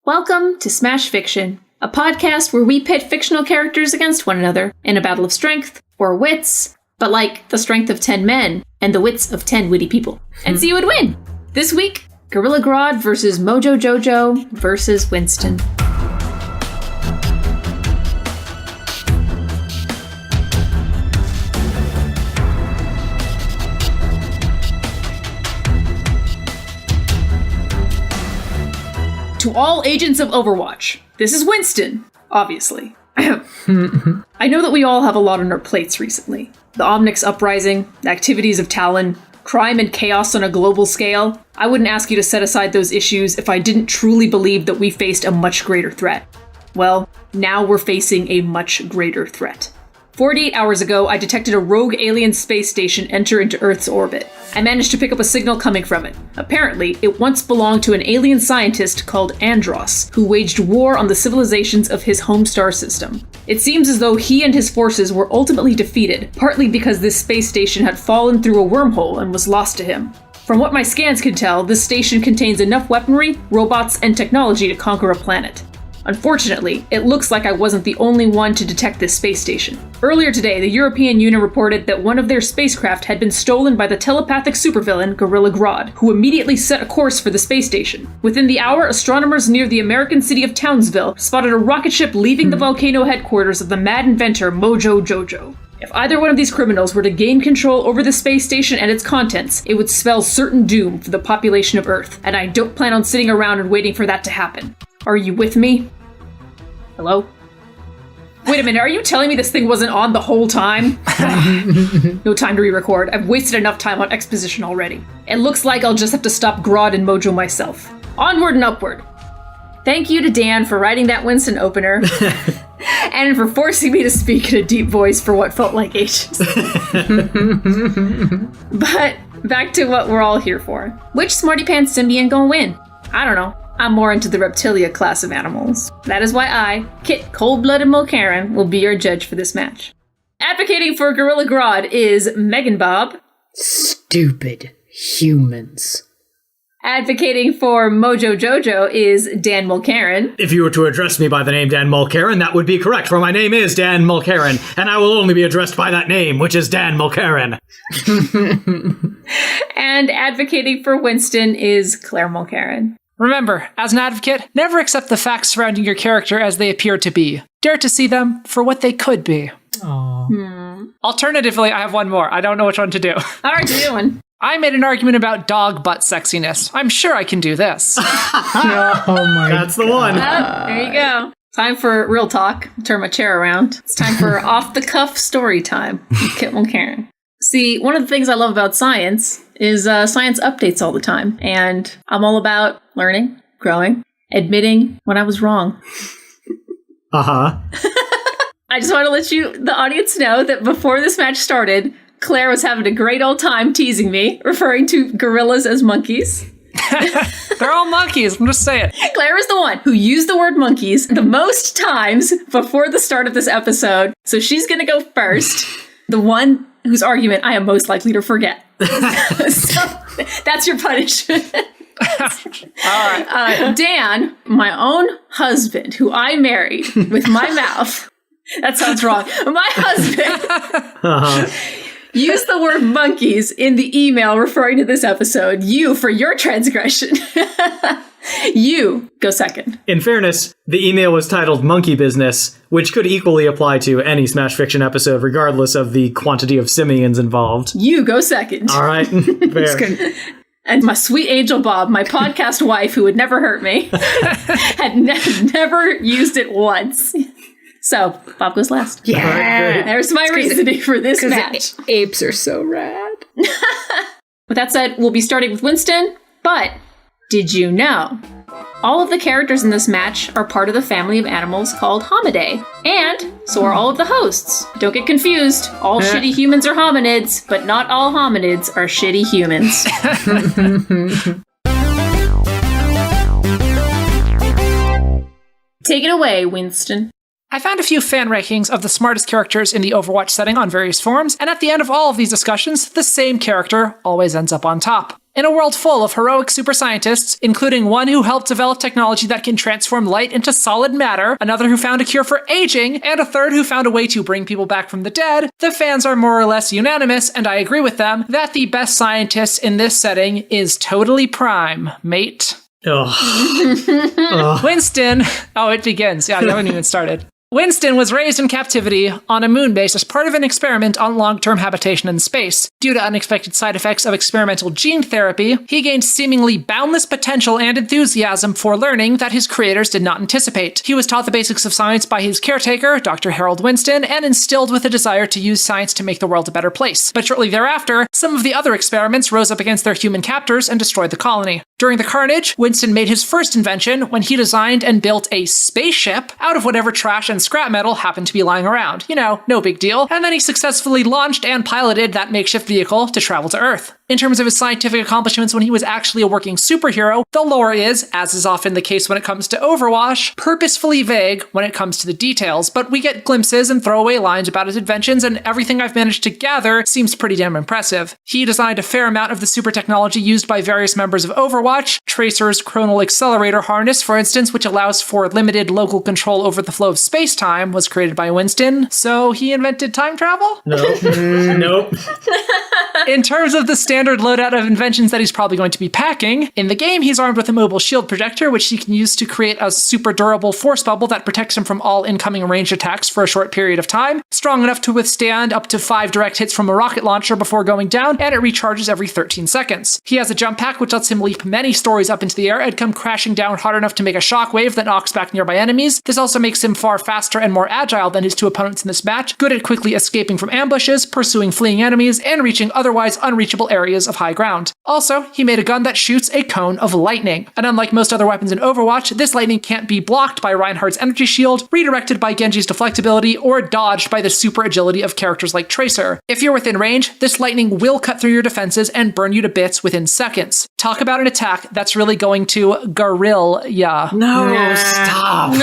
Welcome to Smash Fiction, a podcast where we pit fictional characters against one another in a battle of strength or wits, but like the strength of 10 men and the wits of 10 witty people, and see who would win. This week, Gorilla Grodd versus Mojo Jojo versus Winston. To all agents of Overwatch, this is Winston, obviously. I know that we all have a lot on our plates recently. The Omnix Uprising, the activities of Talon, crime and chaos on a global scale. I wouldn't ask you to set aside those issues if I didn't truly believe that we faced a much greater threat. Well, now we're facing a much greater threat. 48 hours ago, I detected a rogue alien space station enter into Earth's orbit. I managed to pick up a signal coming from it. Apparently, it once belonged to an alien scientist called Andros, who waged war on the civilizations of his home star system. It seems as though he and his forces were ultimately defeated, partly because this space station had fallen through a wormhole and was lost to him. From what my scans can tell, this station contains enough weaponry, robots, and technology to conquer a planet. Unfortunately, it looks like I wasn't the only one to detect this space station. Earlier today, the European Union reported that one of their spacecraft had been stolen by the telepathic supervillain Gorilla Grodd, who immediately set a course for the space station. Within the hour, astronomers near the American city of Townsville spotted a rocket ship leaving the volcano headquarters of the mad inventor Mojo Jojo. If either one of these criminals were to gain control over the space station and its contents, it would spell certain doom for the population of Earth, and I don't plan on sitting around and waiting for that to happen. Are you with me? Hello? Wait a minute, are you telling me this thing wasn't on the whole time? No time to re-record. I've wasted enough time on exposition already. It looks like I'll just have to stop Grodd and Mojo myself. Onward and upward. Thank you to Dan for writing that Winston opener, and for forcing me to speak in a deep voice for what felt like ages. But back to what we're all here for. Which Smarty Pants symbiont gonna win? I don't know. I'm more into the reptilia class of animals. That is why I, Kit Cold-Blooded Mulcairn, will be your judge for this match. Advocating for Gorilla Grodd is Megan Bob. Stupid humans. Advocating for Mojo Jojo is Dan Mulcairn. If you were to address me by the name Dan Mulcairn, that would be correct, for my name is Dan Mulcairn, and I will only be addressed by that name, which is Dan Mulcairn. And advocating for Winston is Claire Mulcairn. Remember, as an advocate, never accept the facts surrounding your character as they appear to be. Dare to see them for what they could be. Alternatively, I have one more. I don't know which one to do. All right, do one. I made an argument about dog butt sexiness. I'm sure I can do this. Oh my That's the one. Oh, there you go. Time for real talk. Turn my chair around. It's time for off-the-cuff story time with Kit Mulcairn. See, one of the things I love about science is science updates all the time. And I'm all about learning, growing, admitting when I was wrong. Uh-huh. I just want to let the audience know that before this match started, Claire was having a great old time teasing me, referring to gorillas as monkeys. They're all monkeys, I'm just saying. Claire is the one who used the word monkeys the most times before the start of this episode, so she's going to go first. The one whose argument I am most likely to forget. So that's your punishment. All right. Dan, my own husband, who I married with my mouth. That sounds wrong. My husband used the word monkeys in the email referring to this episode. You, for your transgression. You go second. In fairness, the email was titled Monkey Business, which could equally apply to any Smash Fiction episode, regardless of the quantity of simians involved. You go second. All right. Fair. And my sweet angel Bob, my podcast wife, who would never hurt me, had never used it once. So, Bob goes last. Yeah. Right, there's my reasoning for this match. Apes are so rad. With that said, we'll be starting with Winston, but did you know? All of the characters in this match are part of the family of animals called Homidae, and so are all of the hosts. Don't get confused. All shitty humans are hominids, but not all hominids are shitty humans. Take it away, Winston. I found a few fan rankings of the smartest characters in the Overwatch setting on various forums, and at the end of all of these discussions, the same character always ends up on top. In a world full of heroic super scientists, including one who helped develop technology that can transform light into solid matter, another who found a cure for aging, and a third who found a way to bring people back from the dead, the fans are more or less unanimous, and I agree with them, that the best scientist in this setting is totally Prime, mate. Ugh. Winston. Oh, it begins. Yeah, you haven't even started. Winston was raised in captivity on a moon base as part of an experiment on long-term habitation in space. Due to unexpected side effects of experimental gene therapy, he gained seemingly boundless potential and enthusiasm for learning that his creators did not anticipate. He was taught the basics of science by his caretaker, Dr. Harold Winston, and instilled with a desire to use science to make the world a better place. But shortly thereafter, some of the other experiments rose up against their human captors and destroyed the colony. During the carnage, Winston made his first invention when he designed and built a spaceship out of whatever trash and scrap metal happened to be lying around. You know, no big deal. And then he successfully launched and piloted that makeshift vehicle to travel to Earth. In terms of his scientific accomplishments when he was actually a working superhero, the lore is, as is often the case when it comes to Overwatch, purposefully vague when it comes to the details, but we get glimpses and throwaway lines about his inventions, and everything I've managed to gather seems pretty damn impressive. He designed a fair amount of the super technology used by various members of Overwatch. Tracer's chronal accelerator harness, for instance, which allows for limited local control over the flow of space-time, was created by Winston. So he invented time travel? Nope. Nope. In terms of the standard loadout of inventions that he's probably going to be packing, in the game he's armed with a mobile shield projector, which he can use to create a super durable force bubble that protects him from all incoming ranged attacks for a short period of time, strong enough to withstand up to 5 direct hits from a rocket launcher before going down, and it recharges every 13 seconds. He has a jump pack which lets him leap many stories up into the air and come crashing down hard enough to make a shockwave that knocks back nearby enemies. This also makes him far faster and more agile than his two opponents in this match, good at quickly escaping from ambushes, pursuing fleeing enemies, and reaching otherwise unreachable areas of high ground. Also, he made a gun that shoots a cone of lightning. And unlike most other weapons in Overwatch, this lightning can't be blocked by Reinhardt's energy shield, redirected by Genji's deflectability, or dodged by the super agility of characters like Tracer. If you're within range, this lightning will cut through your defenses and burn you to bits within seconds. Talk about an attack that's really going to Gorilla. No, stop.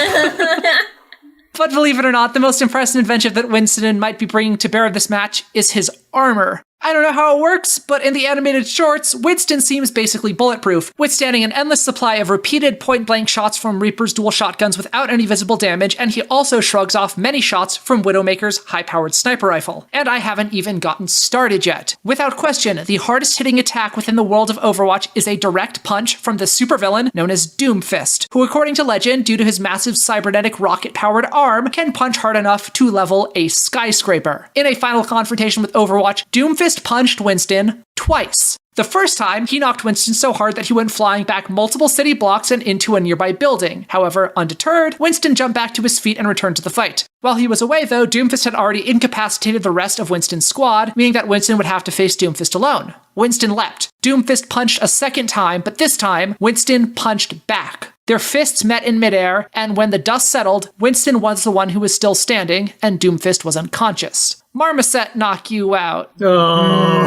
But believe it or not, the most impressive invention that Winston might be bringing to bear in this match is his armor. I don't know how it works, but in the animated shorts, Winston seems basically bulletproof, withstanding an endless supply of repeated point-blank shots from Reaper's dual shotguns without any visible damage, and he also shrugs off many shots from Widowmaker's high-powered sniper rifle. And I haven't even gotten started yet. Without question, the hardest-hitting attack within the world of Overwatch is a direct punch from the supervillain known as Doomfist, who, according to legend, due to his massive cybernetic rocket-powered arm, can punch hard enough to level a skyscraper. In a final confrontation with Overwatch, Doomfist punched Winston twice. The first time, he knocked Winston so hard that he went flying back multiple city blocks and into a nearby building. However, undeterred, Winston jumped back to his feet and returned to the fight. While he was away, though, Doomfist had already incapacitated the rest of Winston's squad, meaning that Winston would have to face Doomfist alone. Winston leapt. Doomfist punched a second time, but this time, Winston punched back. Their fists met in midair, and when the dust settled, Winston was the one who was still standing, and Doomfist was unconscious. Marmoset knock you out. Oh.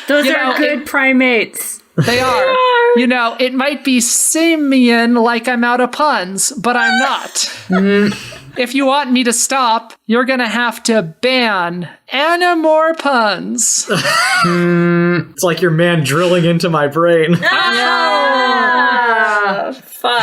Those are good primates. They are. You know, it might be simian like I'm out of puns, but I'm not. If you want me to stop, you're gonna have to ban more puns. It's like your man drilling into my brain. Fuck.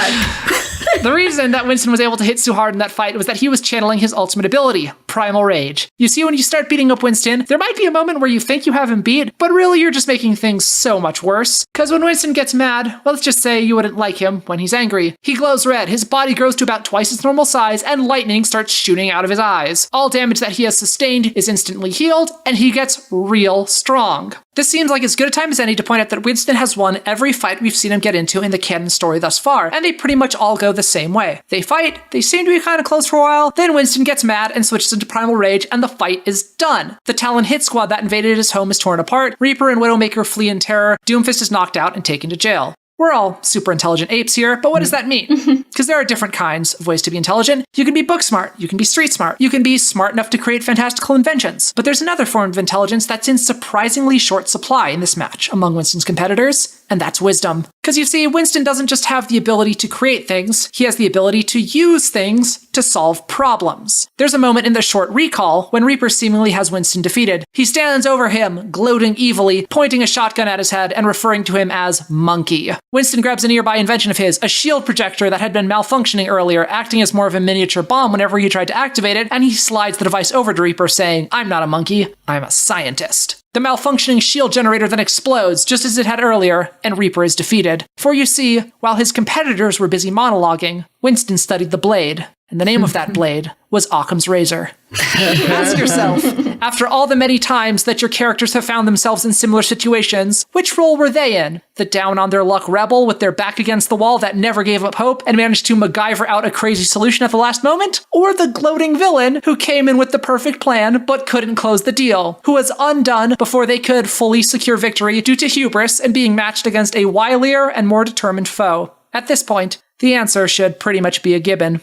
The reason that Winston was able to hit so hard in that fight was that he was channeling his ultimate ability, Primal Rage. You see, when you start beating up Winston, there might be a moment where you think you have him beat, but really you're just making things so much worse. Because when Winston gets mad, well, let's just say you wouldn't like him when he's angry. He glows red, his body grows to about twice its normal size, and lightning starts shooting out of his eyes. All damage that he has sustained is instantly healed, and he gets real strong. This seems like as good a time as any to point out that Winston has won every fight we've seen him get into in the canon story thus far, and they pretty much all go the same way. They fight, they seem to be kind of close for a while, then Winston gets mad and switches into Primal Rage, and the fight is done. The Talon hit squad that invaded his home is torn apart, Reaper and Widowmaker flee in terror, Doomfist is knocked out and taken to jail. We're all super intelligent apes here, but what does that mean? Because there are different kinds of ways to be intelligent. You can be book smart, you can be street smart, you can be smart enough to create fantastical inventions. But there's another form of intelligence that's in surprisingly short supply in this match among Winston's competitors. and that's wisdom. Because you see, Winston doesn't just have the ability to create things, he has the ability to use things to solve problems. There's a moment in the short recall when Reaper seemingly has Winston defeated. He stands over him, gloating evilly, pointing a shotgun at his head and referring to him as Monkey. Winston grabs a nearby invention of his, a shield projector that had been malfunctioning earlier, acting as more of a miniature bomb whenever he tried to activate it, and he slides the device over to Reaper saying, "I'm not a monkey, I'm a scientist." The malfunctioning shield generator then explodes, just as it had earlier, and Reaper is defeated. For you see, while his competitors were busy monologuing, Winston studied the blade, and the name of that blade was Occam's razor. Ask yourself, after all the many times that your characters have found themselves in similar situations, which role were they in? The down-on-their-luck rebel with their back against the wall that never gave up hope and managed to MacGyver out a crazy solution at the last moment? Or the gloating villain who came in with the perfect plan but couldn't close the deal, who was undone before they could fully secure victory due to hubris and being matched against a wilier and more determined foe? At this point, the answer should pretty much be a gibbon.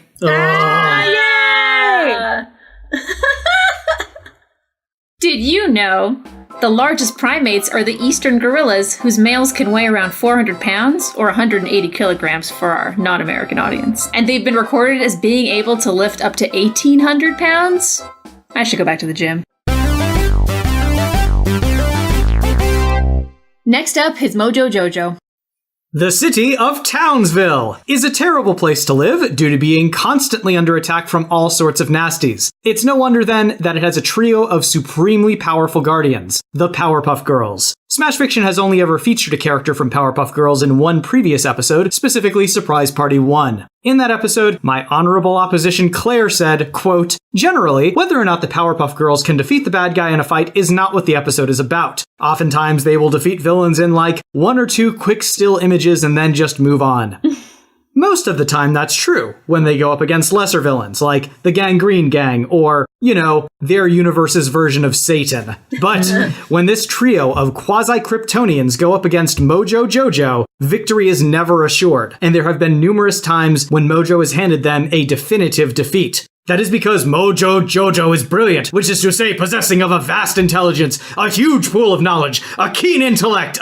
Did you know the largest primates are the eastern gorillas, whose males can weigh around 400 pounds or 180 kilograms for our non-American audience? And they've been recorded as being able to lift up to 1,800 pounds? I should go back to the gym. Next up is Mojo Jojo. The city of Townsville is a terrible place to live due to being constantly under attack from all sorts of nasties. It's no wonder then that it has a trio of supremely powerful guardians, the Powerpuff Girls. Smash Fiction has only ever featured a character from Powerpuff Girls in one previous episode, specifically Surprise Party 1. In that episode, my honorable opposition Claire said, quote, "Generally, whether or not the Powerpuff Girls can defeat the bad guy in a fight is not what the episode is about. Oftentimes, they will defeat villains in like 1 or 2 quick still images and then just move on." Most of the time that's true, when they go up against lesser villains, like the Gangrene Gang, or, you know, their universe's version of Satan. But when this trio of quasi-Kryptonians go up against Mojo Jojo, victory is never assured, and there have been numerous times when Mojo has handed them a definitive defeat. That is because Mojo Jojo is brilliant, which is to say possessing of a vast intelligence, a huge pool of knowledge, a keen intellect,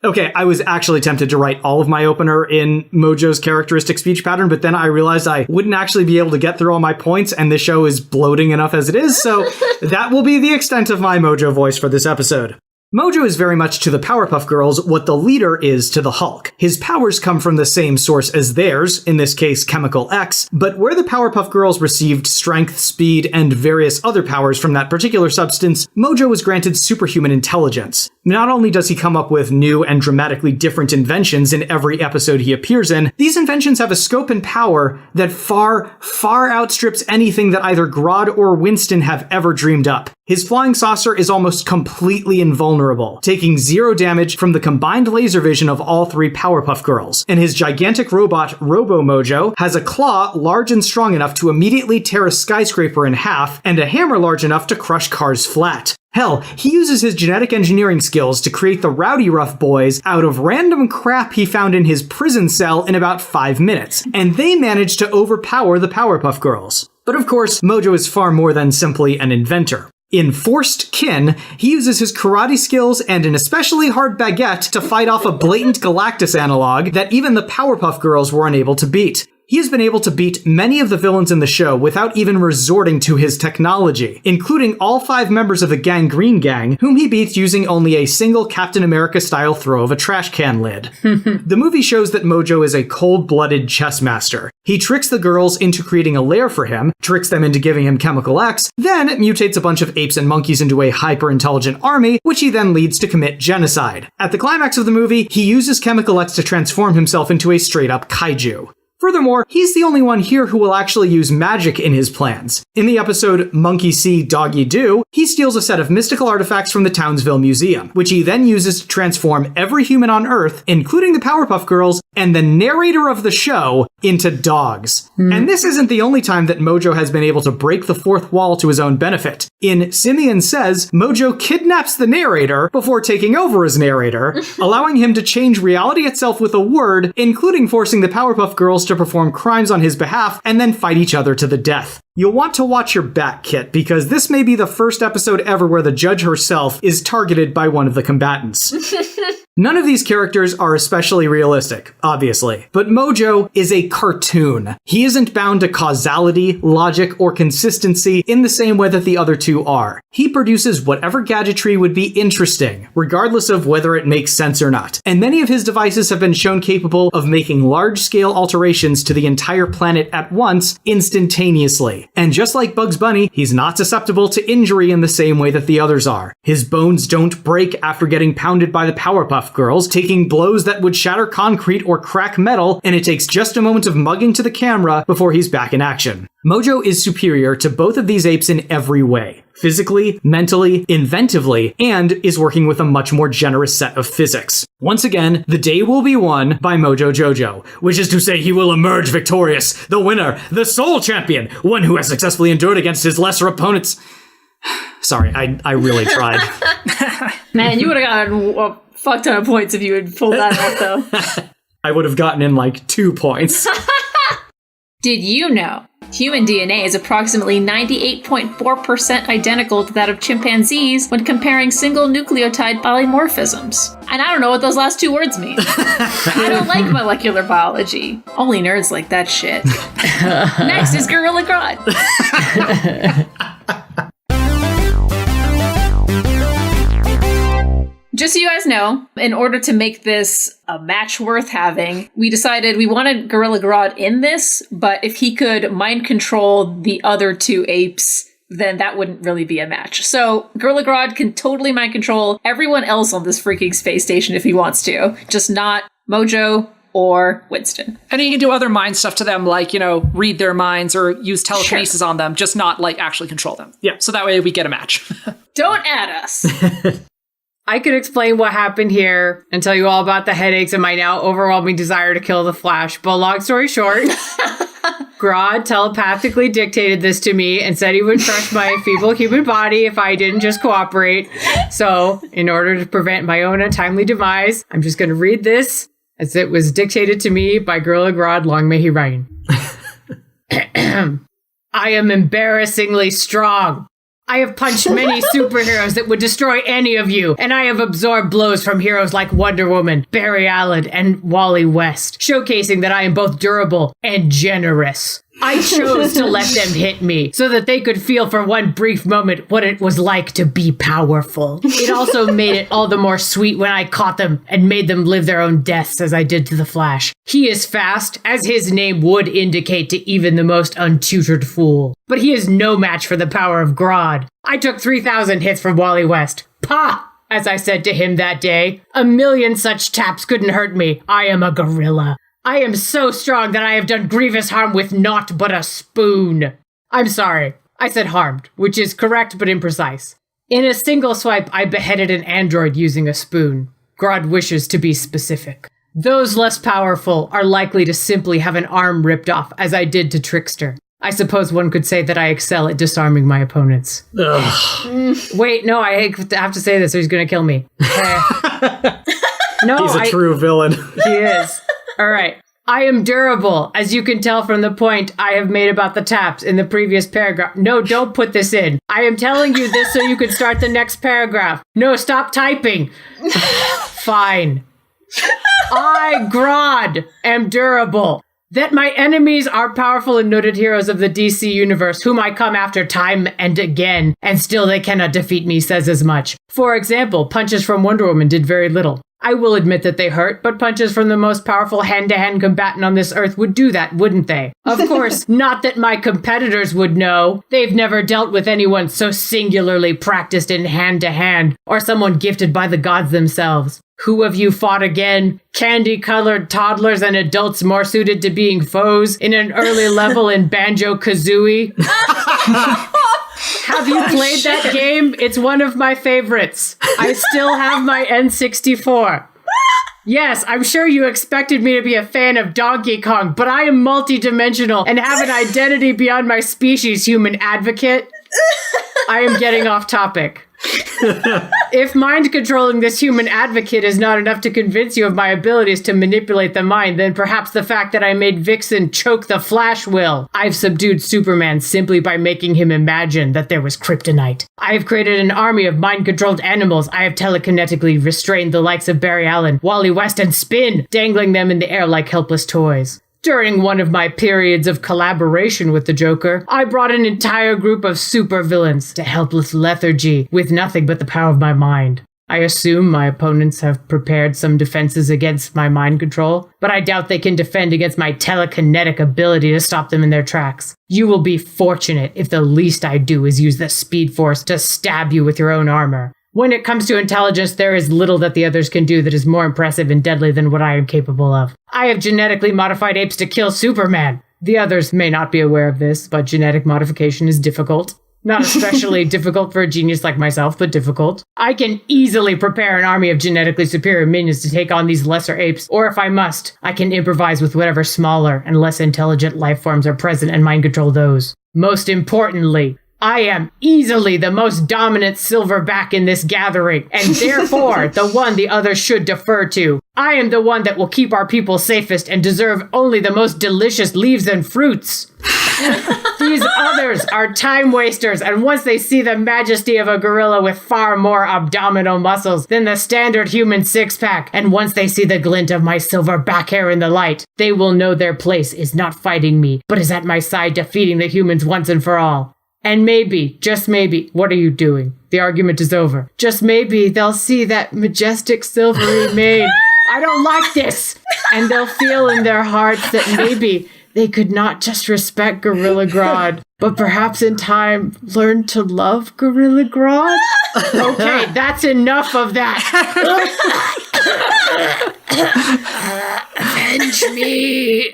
Okay, I was actually tempted to write all of my opener in Mojo's characteristic speech pattern, but then I realized I wouldn't actually be able to get through all my points, and the show is bloating enough as it is, so that will be the extent of my Mojo voice for this episode. Mojo is very much to the Powerpuff Girls what the leader is to the Hulk. His powers come from the same source as theirs, in this case Chemical X, but where the Powerpuff Girls received strength, speed, and various other powers from that particular substance, Mojo was granted superhuman intelligence. Not only does he come up with new and dramatically different inventions in every episode he appears in, these inventions have a scope and power that far, far outstrips anything that either Grodd or Winston have ever dreamed up. His flying saucer is almost completely invulnerable, taking 0 damage from the combined laser vision of all 3 Powerpuff Girls. And his gigantic robot, Robo Mojo, has a claw large and strong enough to immediately tear a skyscraper in half, and a hammer large enough to crush cars flat. Hell, he uses his genetic engineering skills to create the Rowdy Rough Boys out of random crap he found in his prison cell in about 5 minutes, and they manage to overpower the Powerpuff Girls. But of course, Mojo is far more than simply an inventor. In Forced Kin, he uses his karate skills and an especially hard baguette to fight off a blatant Galactus analog that even the Powerpuff Girls were unable to beat. He has been able to beat many of the villains in the show without even resorting to his technology, including all 5 members of the Gangrene Gang, whom he beats using only a single Captain America-style throw of a trash can lid. The movie shows that Mojo is a cold-blooded chess master. He tricks the girls into creating a lair for him, tricks them into giving him Chemical X, then mutates a bunch of apes and monkeys into a hyper-intelligent army, which he then leads to commit genocide. At the climax of the movie, he uses Chemical X to transform himself into a straight-up kaiju. Furthermore, he's the only one here who will actually use magic in his plans. In the episode Monkey See, Doggy Do, he steals a set of mystical artifacts from the Townsville Museum, which he then uses to transform every human on Earth, including the Powerpuff Girls and the narrator of the show, into dogs. And this isn't the only time that Mojo has been able to break the fourth wall to his own benefit. In Simeon Says, Mojo kidnaps the narrator before taking over as narrator, allowing him to change reality itself with a word, including forcing the Powerpuff Girls to perform crimes on his behalf and then fight each other to the death. You'll want to watch your back, Kit, because this may be the first episode ever where the judge herself is targeted by one of the combatants. None of these characters are especially realistic, obviously, but Mojo is a cartoon. He isn't bound to causality, logic, or consistency in the same way that the other two are. He produces whatever gadgetry would be interesting, regardless of whether it makes sense or not. And many of his devices have been shown capable of making large-scale alterations to the entire planet at once, instantaneously. And just like Bugs Bunny, he's not susceptible to injury in the same way that the others are. His bones don't break after getting pounded by the Powerpuff Girls, taking blows that would shatter concrete or crack metal, and it takes just a moment of mugging to the camera before he's back in action. Mojo is superior to both of these apes in every way. Physically, mentally, inventively, and is working with a much more generous set of physics. Once again, the day will be won by Mojo Jojo, which is to say he will emerge victorious, the winner, the sole champion, one who has successfully endured against his lesser opponents. Sorry, I really tried. Man, you would have gotten a fuck ton of points if you had pulled that out, though. I would have gotten in like 2 points. Did you know human DNA is approximately 98.4% identical to that of chimpanzees when comparing single nucleotide polymorphisms? And I don't know what those last 2 words mean. I don't like molecular biology. Only nerds like that shit. Next is Gorilla Grodd. Just so you guys know, in order to make this a match worth having, we decided we wanted Gorilla Grodd in this, but if he could mind control the other 2 apes, then that wouldn't really be a match. So Gorilla Grodd can totally mind control everyone else on this freaking space station if he wants to, just not Mojo or Winston. And he can do other mind stuff to them, like, read their minds or use telekinesis on them, just not, like, actually control them. Yeah. So that way we get a match. Don't add us. I could explain what happened here and tell you all about the headaches and my now overwhelming desire to kill the Flash. But long story short, Grodd telepathically dictated this to me and said he would crush my feeble human body if I didn't just cooperate. So, in order to prevent my own untimely demise, I'm just going to read this as it was dictated to me by Gorilla Grodd, long may he reign. I am embarrassingly strong. I have punched many superheroes that would destroy any of you, and I have absorbed blows from heroes like Wonder Woman, Barry Allen, and Wally West, showcasing that I am both durable and generous. I chose to let them hit me so that they could feel for one brief moment what it was like to be powerful. It also made it all the more sweet when I caught them and made them live their own deaths as I did to the Flash. He is fast, as his name would indicate to even the most untutored fool. But he is no match for the power of Grodd. I took 3,000 hits from Wally West. Pah! As I said to him that day, 1,000,000 such taps couldn't hurt me. I am a gorilla. I am so strong that I have done grievous harm with naught but a spoon. I'm sorry. I said harmed, which is correct but imprecise. In a single swipe, I beheaded an android using a spoon. Grodd wishes to be specific. Those less powerful are likely to simply have an arm ripped off, as I did to Trickster. I suppose one could say that I excel at disarming my opponents. Wait, no, I have to say this or he's going to kill me. No, he's a true villain. He is. All right. I am durable, as you can tell from the point I have made about the taps in the previous paragraph. No, don't put this in. I am telling you this so you can start the next paragraph. No, stop typing. Fine. I, Grodd, am durable. That my enemies are powerful and noted heroes of the DC universe, whom I come after time and again, and still they cannot defeat me, says as much. For example, punches from Wonder Woman did very little. I will admit that they hurt, but punches from the most powerful hand-to-hand combatant on this earth would do that, wouldn't they? Of course, not that my competitors would know. They've never dealt with anyone so singularly practiced in hand-to-hand, or someone gifted by the gods themselves. Who have you fought again? Candy-colored toddlers and adults more suited to being foes in an early level in Banjo-Kazooie? Have you played that game? It's one of my favorites. I still have my N64. Yes, I'm sure you expected me to be a fan of Donkey Kong, but I am multidimensional and have an identity beyond my species, human advocate. I am getting off topic. If mind controlling this human advocate is not enough to convince you of my abilities to manipulate the mind, then perhaps the fact that I made Vixen choke the Flash will. I've subdued Superman simply by making him imagine that there was kryptonite. I have created an army of mind-controlled animals. I have telekinetically restrained the likes of Barry Allen, Wally West, and Spin, dangling them in the air like helpless toys. During one of my periods of collaboration with the Joker, I brought an entire group of supervillains to helpless lethargy with nothing but the power of my mind. I assume my opponents have prepared some defenses against my mind control, but I doubt they can defend against my telekinetic ability to stop them in their tracks. You will be fortunate if the least I do is use the Speed Force to stab you with your own armor. When it comes to intelligence, there is little that the others can do that is more impressive and deadly than what I am capable of. I have genetically modified apes to kill Superman. The others may not be aware of this, but genetic modification is difficult. Not especially difficult for a genius like myself, but difficult. I can easily prepare an army of genetically superior minions to take on these lesser apes, or if I must, I can improvise with whatever smaller and less intelligent life forms are present and mind control those. Most importantly, I am easily the most dominant silverback in this gathering, and therefore the one the others should defer to. I am the one that will keep our people safest and deserve only the most delicious leaves and fruits. These others are time wasters, and once they see the majesty of a gorilla with far more abdominal muscles than the standard human six-pack, and once they see the glint of my silver back hair in the light, they will know their place is not fighting me, but is at my side defeating the humans once and for all. And maybe, just maybe, what are you doing? The argument is over. Just maybe they'll see that majestic silvery mane. I don't like this! And they'll feel in their hearts that maybe they could not just respect Gorilla Grodd, but perhaps in time learn to love Gorilla Grodd? Okay, that's enough of that. Avenge me.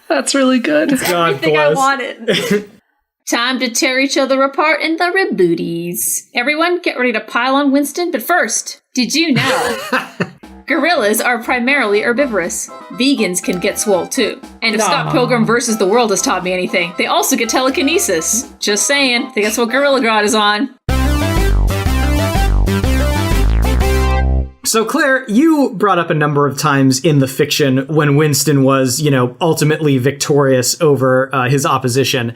That's really good. God Everything I bless. wanted. Time to tear each other apart in the rebooties. Everyone, get ready to pile on Winston, but first, did you know gorillas are primarily herbivorous? Vegans can get swole too. And if Scott Pilgrim vs. the World has taught me anything, they also get telekinesis. Just saying, I think that's what Gorilla Grodd is on. So, Claire, you brought up a number of times in the fiction when Winston was, ultimately victorious over his opposition.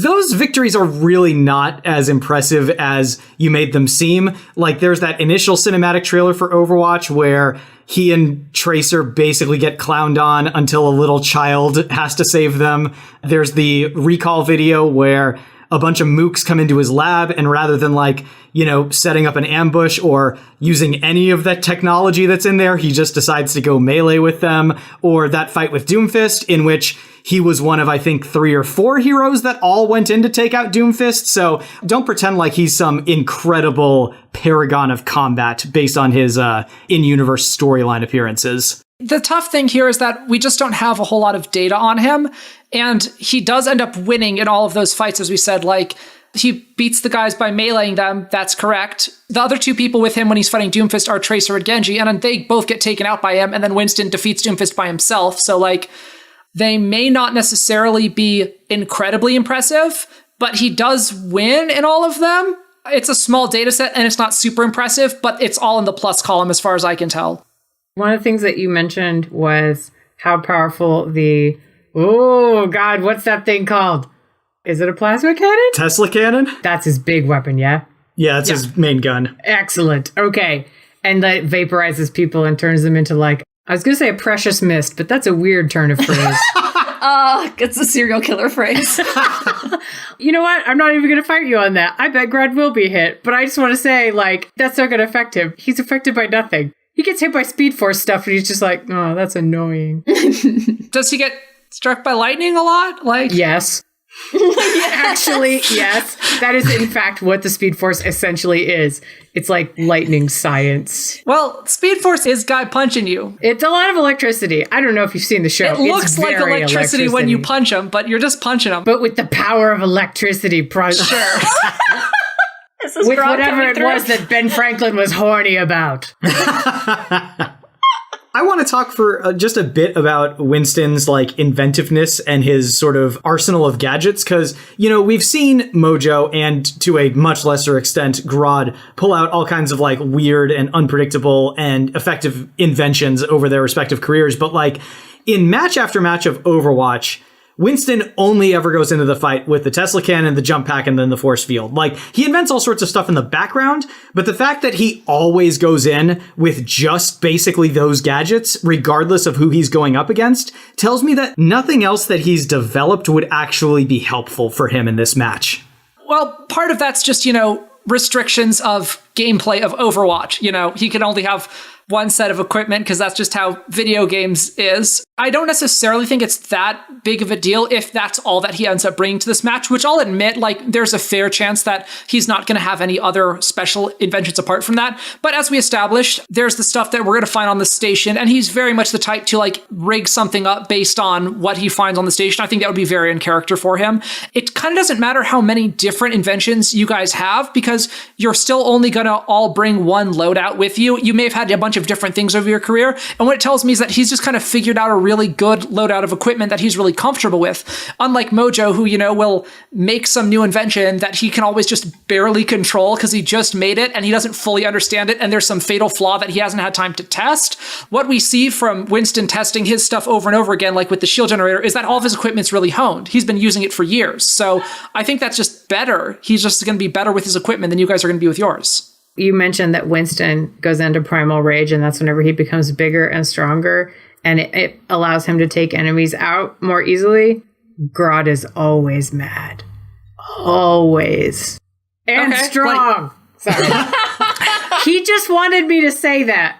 Those victories are really not as impressive as you made them seem. Like, there's that initial cinematic trailer for Overwatch where he and Tracer basically get clowned on until a little child has to save them. There's the recall video where a bunch of mooks come into his lab, and rather than setting up an ambush or using any of that technology that's in there, he just decides to go melee with them. Or that fight with Doomfist, in which he was one of, I think, 3 or 4 heroes that all went in to take out Doomfist. So don't pretend like he's some incredible paragon of combat based on his in-universe storyline appearances. The tough thing here is that we just don't have a whole lot of data on him, and he does end up winning in all of those fights, as we said. Like, he beats the guys by meleeing them, that's correct. The other 2 people with him when he's fighting Doomfist are Tracer and Genji, and then they both get taken out by him, and then Winston defeats Doomfist by himself. So, they may not necessarily be incredibly impressive, but he does win in all of them. It's a small data set, and it's not super impressive, but it's all in the plus column as far as I can tell. One of the things that you mentioned was how powerful what's that thing called? Is it a plasma cannon? Tesla cannon? That's his big weapon, yeah? Yeah, it's his main gun. Excellent. Okay. And that vaporizes people and turns them into I was going to say a precious mist, but that's a weird turn of phrase. It's a serial killer phrase. You know what? I'm not even going to fight you on that. I bet Grodd will be hit, but I just want to say, that's not going to affect him. He's affected by nothing. He gets hit by Speed Force stuff, and he's just oh, that's annoying. Does he get struck by lightning a lot? Yes. Actually, yes. That is, in fact, what the Speed Force essentially is. It's like lightning science. Well, Speed Force is guy punching you. It's a lot of electricity. I don't know if you've seen the show. It looks like electricity when you punch him, but you're just punching him. But with the power of electricity, sure. With whatever it was that Ben Franklin was horny about. I I want to talk for just a bit about Winston's like inventiveness and his sort of arsenal of gadgets, because, you know, we've seen Mojo and to a much lesser extent Grodd pull out all kinds of like weird and unpredictable and effective inventions over their respective careers. But like in match after match of Overwatch, Winston only ever goes into the fight with the Tesla cannon, the jump pack, and then the force field. Like, he invents all sorts of stuff in the background, but the fact that he always goes in with just basically those gadgets, regardless of who he's going up against, tells me that nothing else that he's developed would actually be helpful for him in this match. Well, part of that's just, you know, restrictions of gameplay of Overwatch. You know, he can only have one set of equipment because that's just how video games is. I don't necessarily think it's that big of a deal if that's all that he ends up bringing to this match, which I'll admit, like, there's a fair chance that he's not going to have any other special inventions apart from that. But as we established, there's the stuff that we're going to find on the station, and he's very much the type to, like, rig something up based on what he finds on the station. I think that would be very in character for him. It kind of doesn't matter how many different inventions you guys have, because you're still only going to all bring one loadout with you. You may have had a bunch of different things over your career, and what it tells me is that he's just kind of figured out a really good loadout of equipment that he's really comfortable with. Unlike Mojo, who, you know, will make some new invention that he can always just barely control because he just made it and he doesn't fully understand it, and there's some fatal flaw that he hasn't had time to test. What we see from Winston testing his stuff over and over again, like with the shield generator, is that all of his equipment's really honed. He's been using it for years. So I think that's just better. He's just going to be better with his equipment than you guys are going to be with yours. You mentioned that Winston goes into primal rage, and that's whenever he becomes bigger and stronger, and it allows him to take enemies out more easily. Grodd is always mad. Always. And Okay, strong. Sorry. He just wanted me to say that.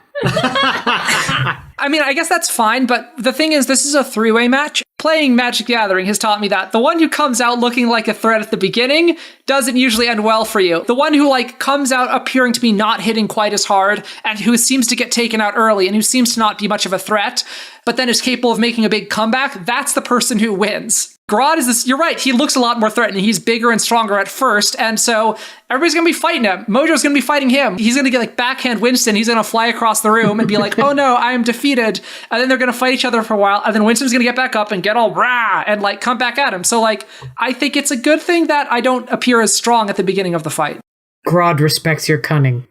I mean, I guess that's fine, but the thing is, this is a three-way match. Playing Magic the Gathering has taught me that the one who comes out looking like a threat at the beginning doesn't usually end well for you. The one who, like, comes out appearing to be not hitting quite as hard and who seems to get taken out early and who seems to not be much of a threat, but then is capable of making a big comeback, that's the person who wins. Grodd is this, you're right, he looks a lot more threatening. He's bigger and stronger at first, and so everybody's gonna be fighting him. Mojo's gonna be fighting him. He's gonna get, like, backhand Winston. He's gonna fly across the room and be like, oh no, I am defeated. And then they're gonna fight each other for a while, and then Winston's gonna get back up and get all rah and, like, come back at him. So, like, I think it's a good thing that I don't appear as strong at the beginning of the fight. Grodd respects your cunning.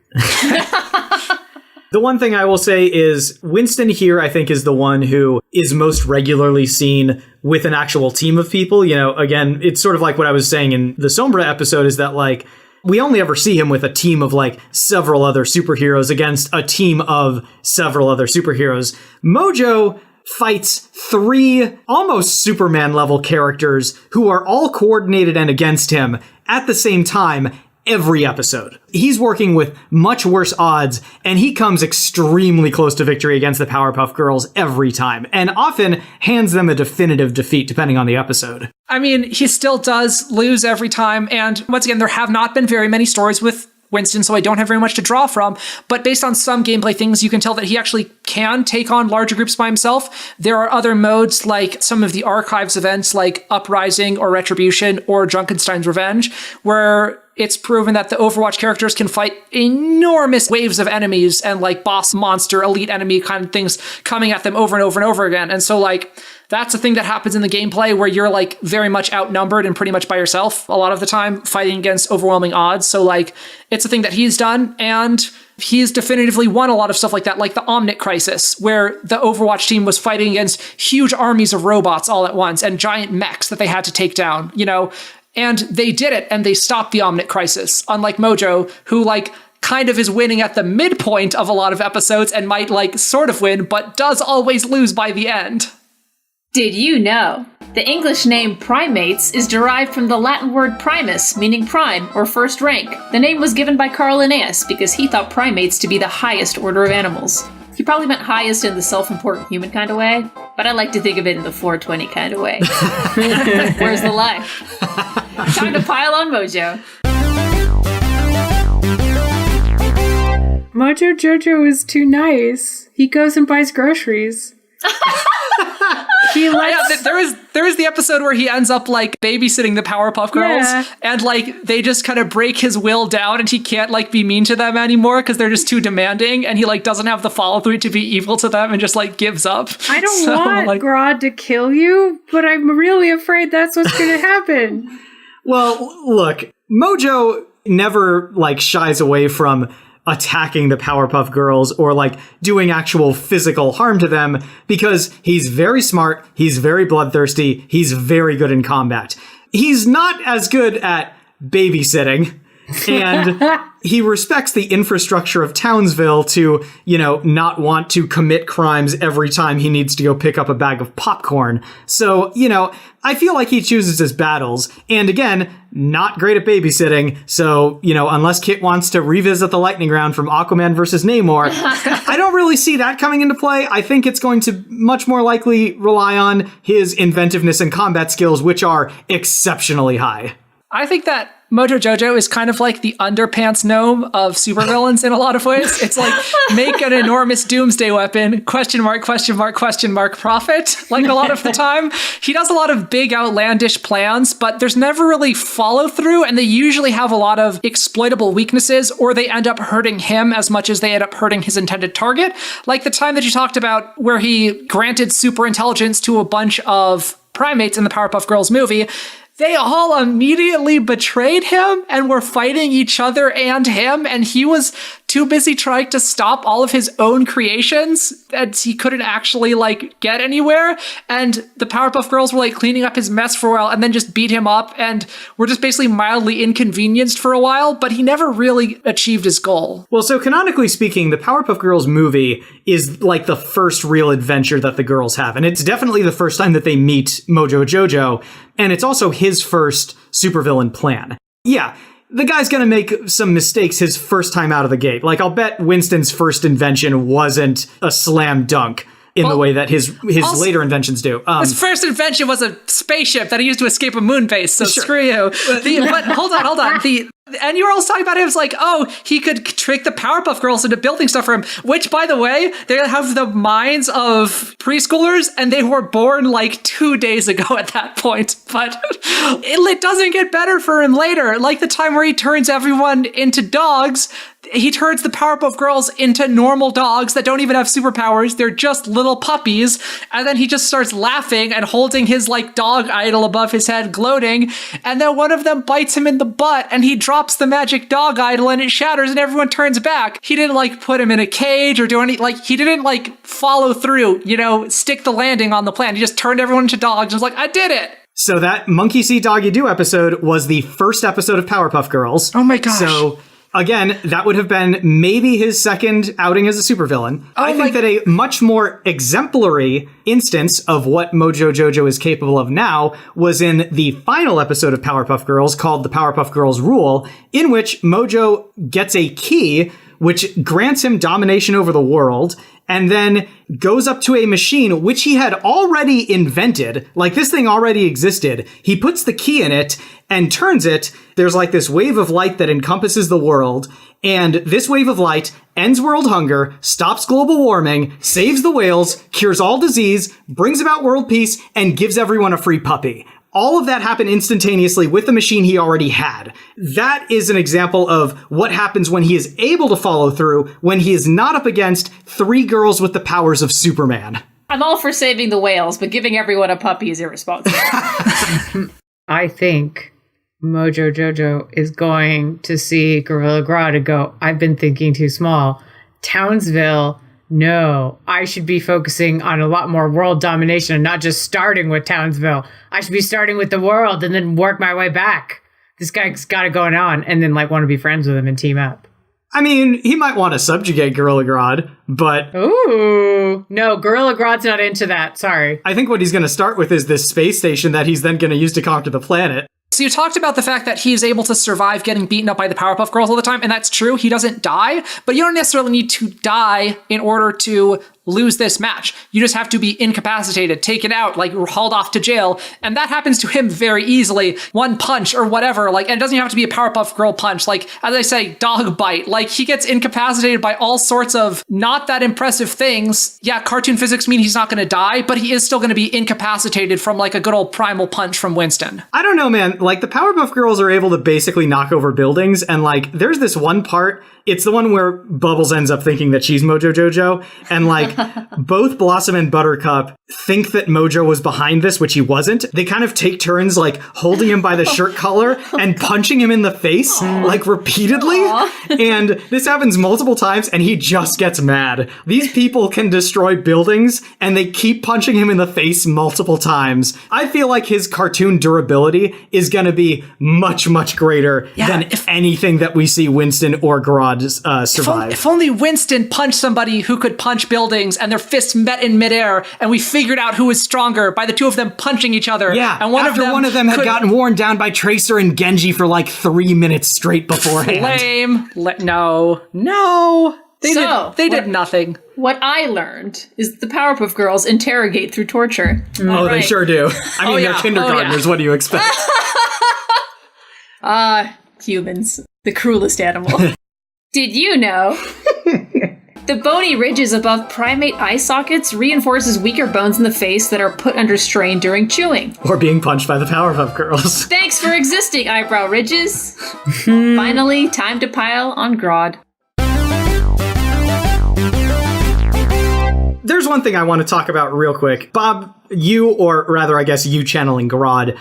The one thing I will say is Winston here, I think, is the one who is most regularly seen with an actual team of people. You know, again, it's sort of like what I was saying in the Sombra episode, is that, like, we only ever see him with a team of, like, several other superheroes against a team of several other superheroes. Mojo fights three almost Superman level characters who are all coordinated and against him at the same time every episode. He's working with much worse odds, and he comes extremely close to victory against the Powerpuff Girls every time, and often hands them a definitive defeat depending on the episode. I mean, he still does lose every time, and once again, there have not been very many stories with Winston, so I don't have very much to draw from, but based on some gameplay things, you can tell that he actually can take on larger groups by himself. There are other modes, like some of the Archives events, like Uprising or Retribution or Junkenstein's Revenge, where it's proven that the Overwatch characters can fight enormous waves of enemies and, like, boss monster, elite enemy kind of things coming at them over and over and over again. And so, like, that's a thing that happens in the gameplay where you're, like, very much outnumbered and pretty much by yourself a lot of the time, fighting against overwhelming odds. So, like, it's a thing that he's done, and he's definitively won a lot of stuff like that, like the Omnic Crisis, where the Overwatch team was fighting against huge armies of robots all at once and giant mechs that they had to take down, you know? And they did it, and they stopped the Omnic Crisis, unlike Mojo, who, like, kind of is winning at the midpoint of a lot of episodes and might, like, sort of win, but does always lose by the end. Did you know? The English name primates is derived from the Latin word primus, meaning prime, or first rank. The name was given by Carl Linnaeus because he thought primates to be the highest order of animals. He probably meant highest in the self-important human kind of way, but I like to think of it in the 420 kind of way. Where's the lie? Time to pile on Mojo. Mojo Jojo is too nice. He goes and buys groceries. There is the episode where he ends up like babysitting the Powerpuff Girls, and like they just kind of break his will down, and he can't like be mean to them anymore because they're just too demanding, and he like doesn't have the follow through to be evil to them, and just like gives up. I don't want Grodd to kill you, but I'm really afraid that's what's going to happen. Well, look, Mojo never like shies away from attacking the Powerpuff Girls or like doing actual physical harm to them because he's very smart, he's very bloodthirsty, he's very good in combat. He's not as good at babysitting, and he respects the infrastructure of Townsville to, you know, not want to commit crimes every time he needs to go pick up a bag of popcorn. So, you know, I feel like he chooses his battles. And again, not great at babysitting. So, you know, unless Kit wants to revisit the lightning round from Aquaman versus Namor, I don't really see that coming into play. I think it's going to much more likely rely on his inventiveness and combat skills, which are exceptionally high. I think that Mojo Jojo is kind of like the underpants gnome of supervillains in a lot of ways. It's like, make an enormous doomsday weapon, question mark, profit, like a lot of the time. He does a lot of big outlandish plans, but there's never really follow through, and they usually have a lot of exploitable weaknesses, or they end up hurting him as much as they end up hurting his intended target. Like the time that you talked about where he granted super intelligence to a bunch of primates in the Powerpuff Girls movie. They all immediately betrayed him and were fighting each other and him, and he was too busy trying to stop all of his own creations that he couldn't actually like get anywhere. And the Powerpuff Girls were like cleaning up his mess for a while and then just beat him up and were just basically mildly inconvenienced for a while, but he never really achieved his goal. Well, so canonically speaking, the Powerpuff Girls movie is like the first real adventure that the girls have, and it's definitely the first time that they meet Mojo Jojo, and it's also his first supervillain plan. Yeah, the guy's gonna make some mistakes his first time out of the gate. Like, I'll bet Winston's first invention wasn't a slam dunk in the way that his also, later inventions do. His first invention was a spaceship that he used to escape a moon base, so sure. Screw you. But hold on. And you were also talking about it was like, oh, he could trick the Powerpuff Girls into building stuff for him, which, by the way, they have the minds of preschoolers, and they were born like 2 days ago at that point. But it doesn't get better for him later. Like the time where he turns everyone into dogs, he turns the Powerpuff Girls into normal dogs that don't even have superpowers. They're just little puppies. And then he just starts laughing and holding his like dog idol above his head, gloating. And then one of them bites him in the butt and he drops the magic dog idol and it shatters and everyone turns back. He didn't like put him in a cage or do any, like he didn't like follow through, you know, stick the landing on the plan. He just turned everyone into dogs and was like, I did it. So that Monkey See Doggy Do episode was the first episode of Powerpuff Girls. Oh my gosh. So again, that would have been maybe his second outing as a supervillain. I think that a much more exemplary instance of what Mojo Jojo is capable of now was in the final episode of Powerpuff Girls called The Powerpuff Girls Rule, in which Mojo gets a key which grants him domination over the world, and then goes up to a machine which he had already invented. Like, this thing already existed. He puts the key in it and turns it. There's like this wave of light that encompasses the world, and this wave of light ends world hunger, stops global warming, saves the whales, cures all disease, brings about world peace, and gives everyone a free puppy. All of that happened instantaneously with the machine he already had. That is an example of what happens when he is able to follow through, when he is not up against three girls with the powers of Superman. I'm all for saving the whales, but giving everyone a puppy is irresponsible. I think Mojo Jojo is going to see Gorilla Grodd and go, I've been thinking too small. Townsville, no, I should be focusing on a lot more world domination and not just starting with Townsville. I should be starting with the world and then work my way back. This guy's got it going on, and then like want to be friends with him and team up. I mean, he might want to subjugate Gorilla Grodd, but... Ooh, no, Gorilla Grodd's not into that, sorry. I think what he's going to start with is this space station that he's then going to use to conquer the planet. So you talked about the fact that he's able to survive getting beaten up by the Powerpuff Girls all the time, and that's true. He doesn't die, but you don't necessarily need to die in order to lose this match. You just have to be incapacitated, taken out, like hauled off to jail. And that happens to him very easily. One punch or whatever, like, and it doesn't even have to be a Powerpuff Girl punch. Like, as I say, dog bite. Like, he gets incapacitated by all sorts of not that impressive things. Yeah, cartoon physics mean he's not going to die, but he is still going to be incapacitated from like a good old primal punch from Winston. I don't know, man. Like, the Powerpuff Girls are able to basically knock over buildings, and like, there's this one part, it's the one where Bubbles ends up thinking that she's Mojo Jojo, and like, both Blossom and Buttercup think that Mojo was behind this, which he wasn't. They kind of take turns, like, holding him by the shirt collar and punching him in the face, like, repeatedly. And this happens multiple times, and he just gets mad. These people can destroy buildings, and they keep punching him in the face multiple times. I feel like his cartoon durability is going to be much, much greater than anything that we see Winston or Grodd survive. If only Winston punched somebody who could punch buildings and their fists met in midair, and we figured out who was stronger by the two of them punching each other. Yeah, and one of them had gotten worn down by Tracer and Genji for like 3 minutes straight beforehand. Lame. No. They did nothing. What I learned is the Powerpuff Girls interrogate through torture. They sure do. I mean, they're kindergartners. What do you expect? Humans. The cruelest animal. Did you know the bony ridges above primate eye sockets reinforces weaker bones in the face that are put under strain during chewing? Or being punched by the Powerpuff Girls. Thanks for existing, eyebrow ridges. Finally, time to pile on Grodd. There's one thing I want to talk about real quick. Bob, you, or rather, I guess you channeling Grodd,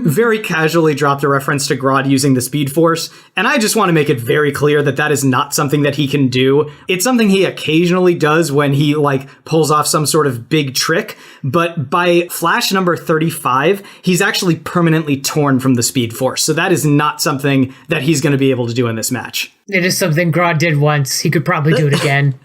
very casually dropped a reference to Grodd using the Speed Force, and I just want to make it very clear that that is not something that he can do. It's something he occasionally does when he, like, pulls off some sort of big trick, but by Flash number 35, he's actually permanently torn from the Speed Force, so that is not something that he's going to be able to do in this match. It is something Grodd did once. He could probably do it again.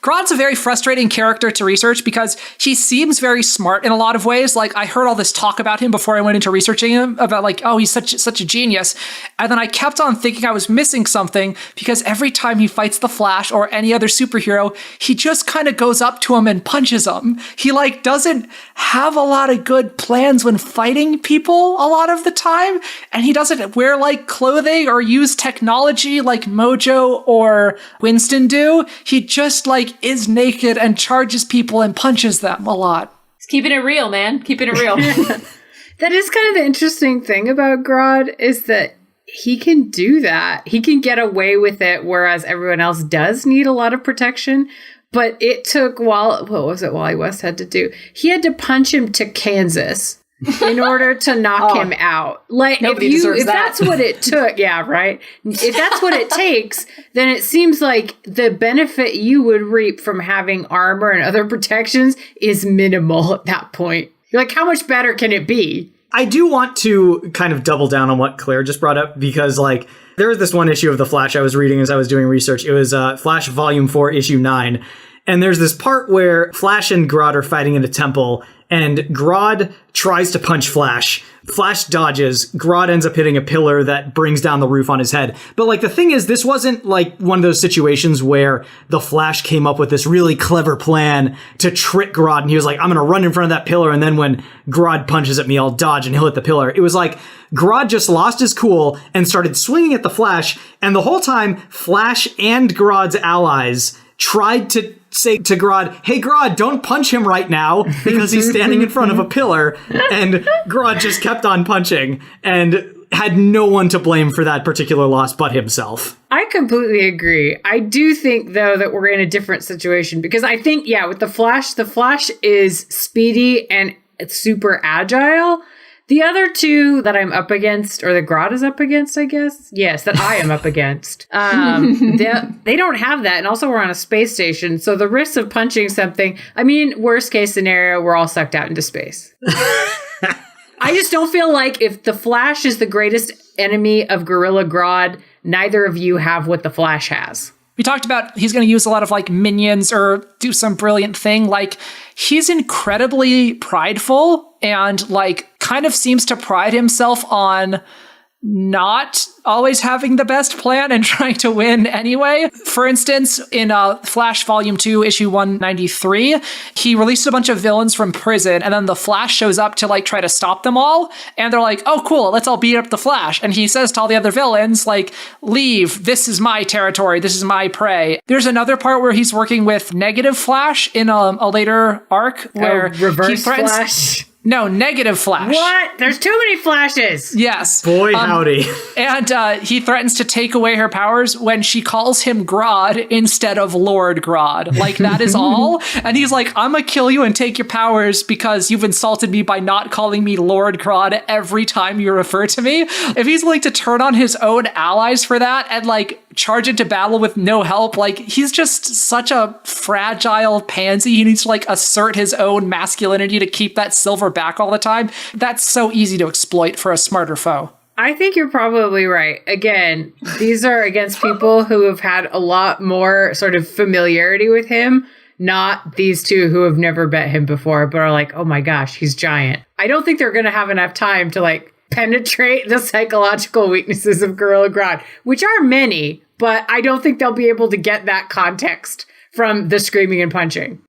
Grodd's a very frustrating character to research because he seems very smart in a lot of ways. Like, I heard all this talk about him before I went into researching him about like, oh, he's such a genius. And then I kept on thinking I was missing something because every time he fights the Flash or any other superhero, he just kind of goes up to him and punches him. He like doesn't have a lot of good plans when fighting people a lot of the time. And he doesn't wear like clothing or use technology like Mojo or Winston do. He just like is naked and charges people and punches them a lot. He's keeping it real, man. Keeping it real. That is kind of the interesting thing about Grodd is that he can do that. He can get away with it, whereas everyone else does need a lot of protection. But it took Wally West had to do? He had to punch him to Kansas in order to knock him out. Like, if that's what it took, yeah, right? If that's what it takes, then it seems like the benefit you would reap from having armor and other protections is minimal at that point. You're like, how much better can it be? I do want to kind of double down on what Claire just brought up because, like, there was this one issue of The Flash I was reading as I was doing research. It was Flash Volume 4, Issue 9. And there's this part where Flash and Grodd are fighting in a temple, and Grodd tries to punch Flash. Flash dodges. Grodd ends up hitting a pillar that brings down the roof on his head. But, like, the thing is, this wasn't, like, one of those situations where the Flash came up with this really clever plan to trick Grodd, and he was like, I'm gonna run in front of that pillar, and then when Grodd punches at me, I'll dodge and he'll hit the pillar. It was like, Grodd just lost his cool and started swinging at the Flash, and the whole time, Flash and Grodd's allies tried to say to Grodd, hey Grodd, don't punch him right now because he's standing in front of a pillar, and Grodd just kept on punching and had no one to blame for that particular loss but himself. I completely agree. I do think, though, that we're in a different situation because I think, yeah, with the Flash is speedy and super agile. The other two that I'm up against, or that Grodd is up against, I guess. Yes, that I am up against. They don't have that. And also we're on a space station. So the risk of punching something, I mean, worst case scenario, we're all sucked out into space. I just don't feel like if the Flash is the greatest enemy of Gorilla Grodd, neither of you have what the Flash has. We talked about he's going to use a lot of like minions or do some brilliant thing. Like, he's incredibly prideful and like kind of seems to pride himself on not always having the best plan and trying to win anyway. For instance, in Flash Volume 2, Issue 193, he released a bunch of villains from prison, and then the Flash shows up to like try to stop them all, and they're like, oh cool, let's all beat up the Flash. And he says to all the other villains, like, leave, this is my territory, this is my prey. There's another part where he's working with Negative Flash in a later arc where reverse he threatens- Flash? No, Negative Flash. What? There's too many Flashes. Yes. Boy, howdy. And he threatens to take away her powers when she calls him Grodd instead of Lord Grodd. Like, that is all. And he's like, I'm gonna kill you and take your powers because you've insulted me by not calling me Lord Grodd every time you refer to me. If he's willing to turn on his own allies for that and, like, charge into battle with no help, like, he's just such a fragile pansy. He needs to, like, assert his own masculinity to keep that silver back all the time. That's so easy to exploit for a smarter foe. I think you're probably right. Again, these are against people who have had a lot more sort of familiarity with him, not these two who have never met him before, but are like, oh my gosh, he's giant. I don't think they're going to have enough time to like penetrate the psychological weaknesses of Gorilla Grodd, which are many, but I don't think they'll be able to get that context from the screaming and punching.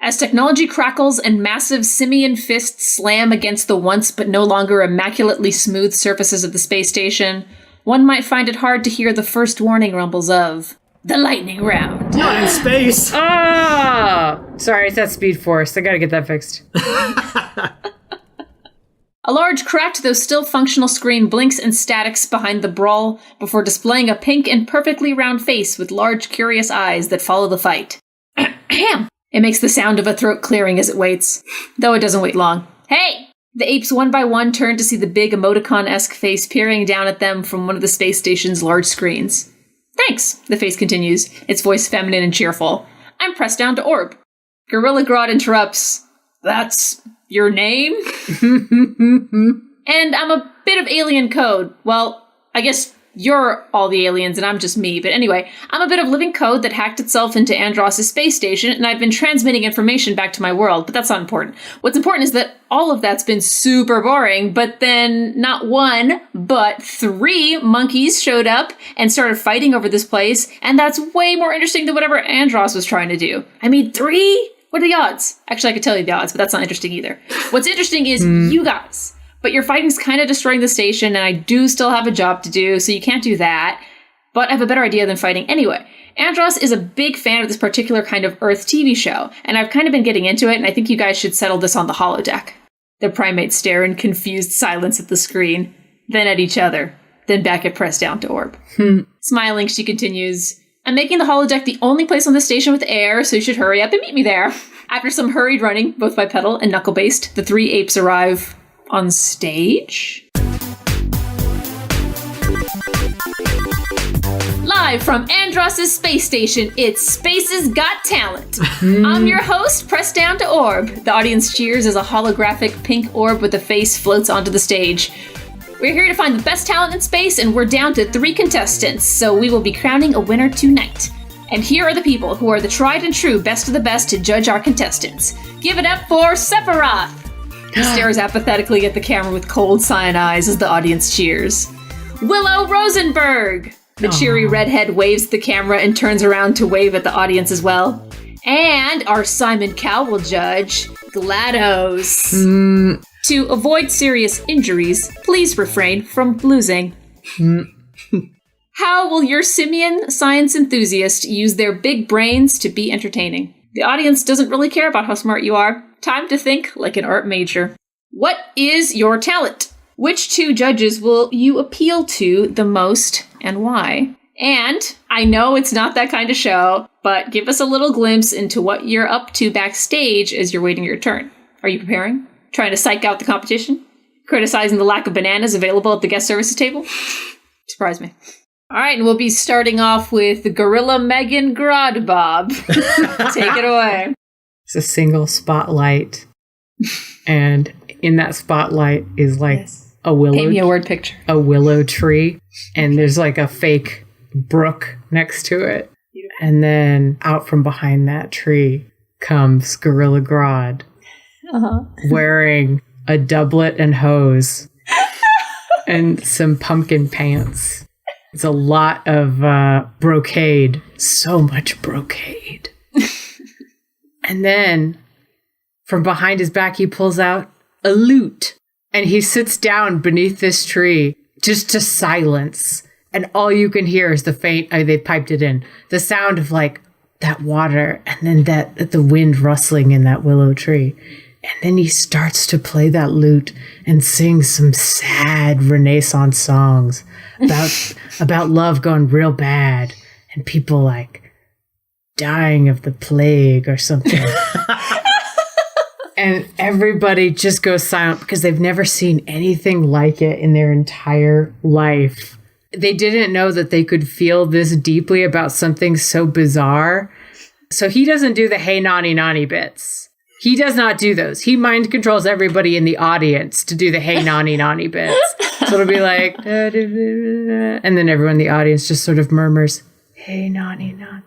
As technology crackles and massive simian fists slam against the once but no longer immaculately smooth surfaces of the space station, one might find it hard to hear the first warning rumbles of the lightning round. Not in space. Oh! Sorry, it's that Speed Force. I gotta get that fixed. A large, cracked, though still functional screen blinks and statics behind the brawl before displaying a pink and perfectly round face with large, curious eyes that follow the fight. Ahem! It makes the sound of a throat clearing as it waits, though it doesn't wait long. Hey! The apes one by one turn to see the big emoticon-esque face peering down at them from one of the space station's large screens. Thanks, the face continues, its voice feminine and cheerful. I'm pressed down to orb. Gorilla Grodd interrupts. That's your name? And I'm a bit of alien code. Well, I guess you're all the aliens and I'm just me. But anyway, I'm a bit of living code that hacked itself into Andross' space station, and I've been transmitting information back to my world, but that's not important. What's important is that all of that's been super boring, but then not one, but 3 monkeys showed up and started fighting over this place, and that's way more interesting than whatever Andross was trying to do. I mean, 3? What are the odds? Actually, I could tell you the odds, but that's not interesting either. What's interesting is you guys. But your fighting's kind of destroying the station, and I do still have a job to do, so you can't do that. But I have a better idea than fighting anyway. Andross is a big fan of this particular kind of Earth TV show, and I've kind of been getting into it, and I think you guys should settle this on the holodeck. The primates stare in confused silence at the screen, then at each other, then back at press down to orb. Smiling, she continues, I'm making the holodeck the only place on the station with air, so you should hurry up and meet me there. After some hurried running, both bipedal and knuckle-based, the 3 apes arrive on stage? Live from Andross' space station, it's Space's Got Talent. I'm your host, Press Down to Orb. The audience cheers as a holographic pink orb with a face floats onto the stage. We're here to find the best talent in space, and we're down to 3 contestants, so we will be crowning a winner tonight. And here are the people who are the tried and true best of the best to judge our contestants. Give it up for Sephiroth! He stares apathetically at the camera with cold cyan eyes as the audience cheers. Willow Rosenberg! The cheery redhead waves at the camera and turns around to wave at the audience as well. And our Simon Cowell judge, GLaDOS. To avoid serious injuries, please refrain from losing. How will your simian science enthusiast use their big brains to be entertaining? The audience doesn't really care about how smart you are. Time to think like an art major. What is your talent? Which 2 judges will you appeal to the most and why? And I know it's not that kind of show, but give us a little glimpse into what you're up to backstage as you're waiting your turn. Are you preparing? Trying to psych out the competition? Criticizing the lack of bananas available at the guest services table? Surprise me. All right, and we'll be starting off with Gorilla Megan Grodd Bob. Take it away. It's a single spotlight, and in that spotlight is like a willow. Paint me a word picture. A willow tree, and there's like a fake brook next to it. And then out from behind that tree comes Gorilla Grodd, wearing a doublet and hose, and some pumpkin pants. It's a lot of brocade. So much brocade. And then from behind his back, he pulls out a lute. And he sits down beneath this tree just to silence. And all you can hear is the faint, they piped it in, the sound of like that water and then the wind rustling in that willow tree. And then he starts to play that lute and sing some sad Renaissance songs about love going real bad and people like dying of the plague or something. And everybody just goes silent because they've never seen anything like it in their entire life. They didn't know that they could feel this deeply about something so bizarre. So he doesn't do the hey nani nani bits. He does not do those. He mind controls everybody in the audience to do the hey nani nani bits. So it'll be like, and then everyone in the audience just sort of murmurs, hey nani nani.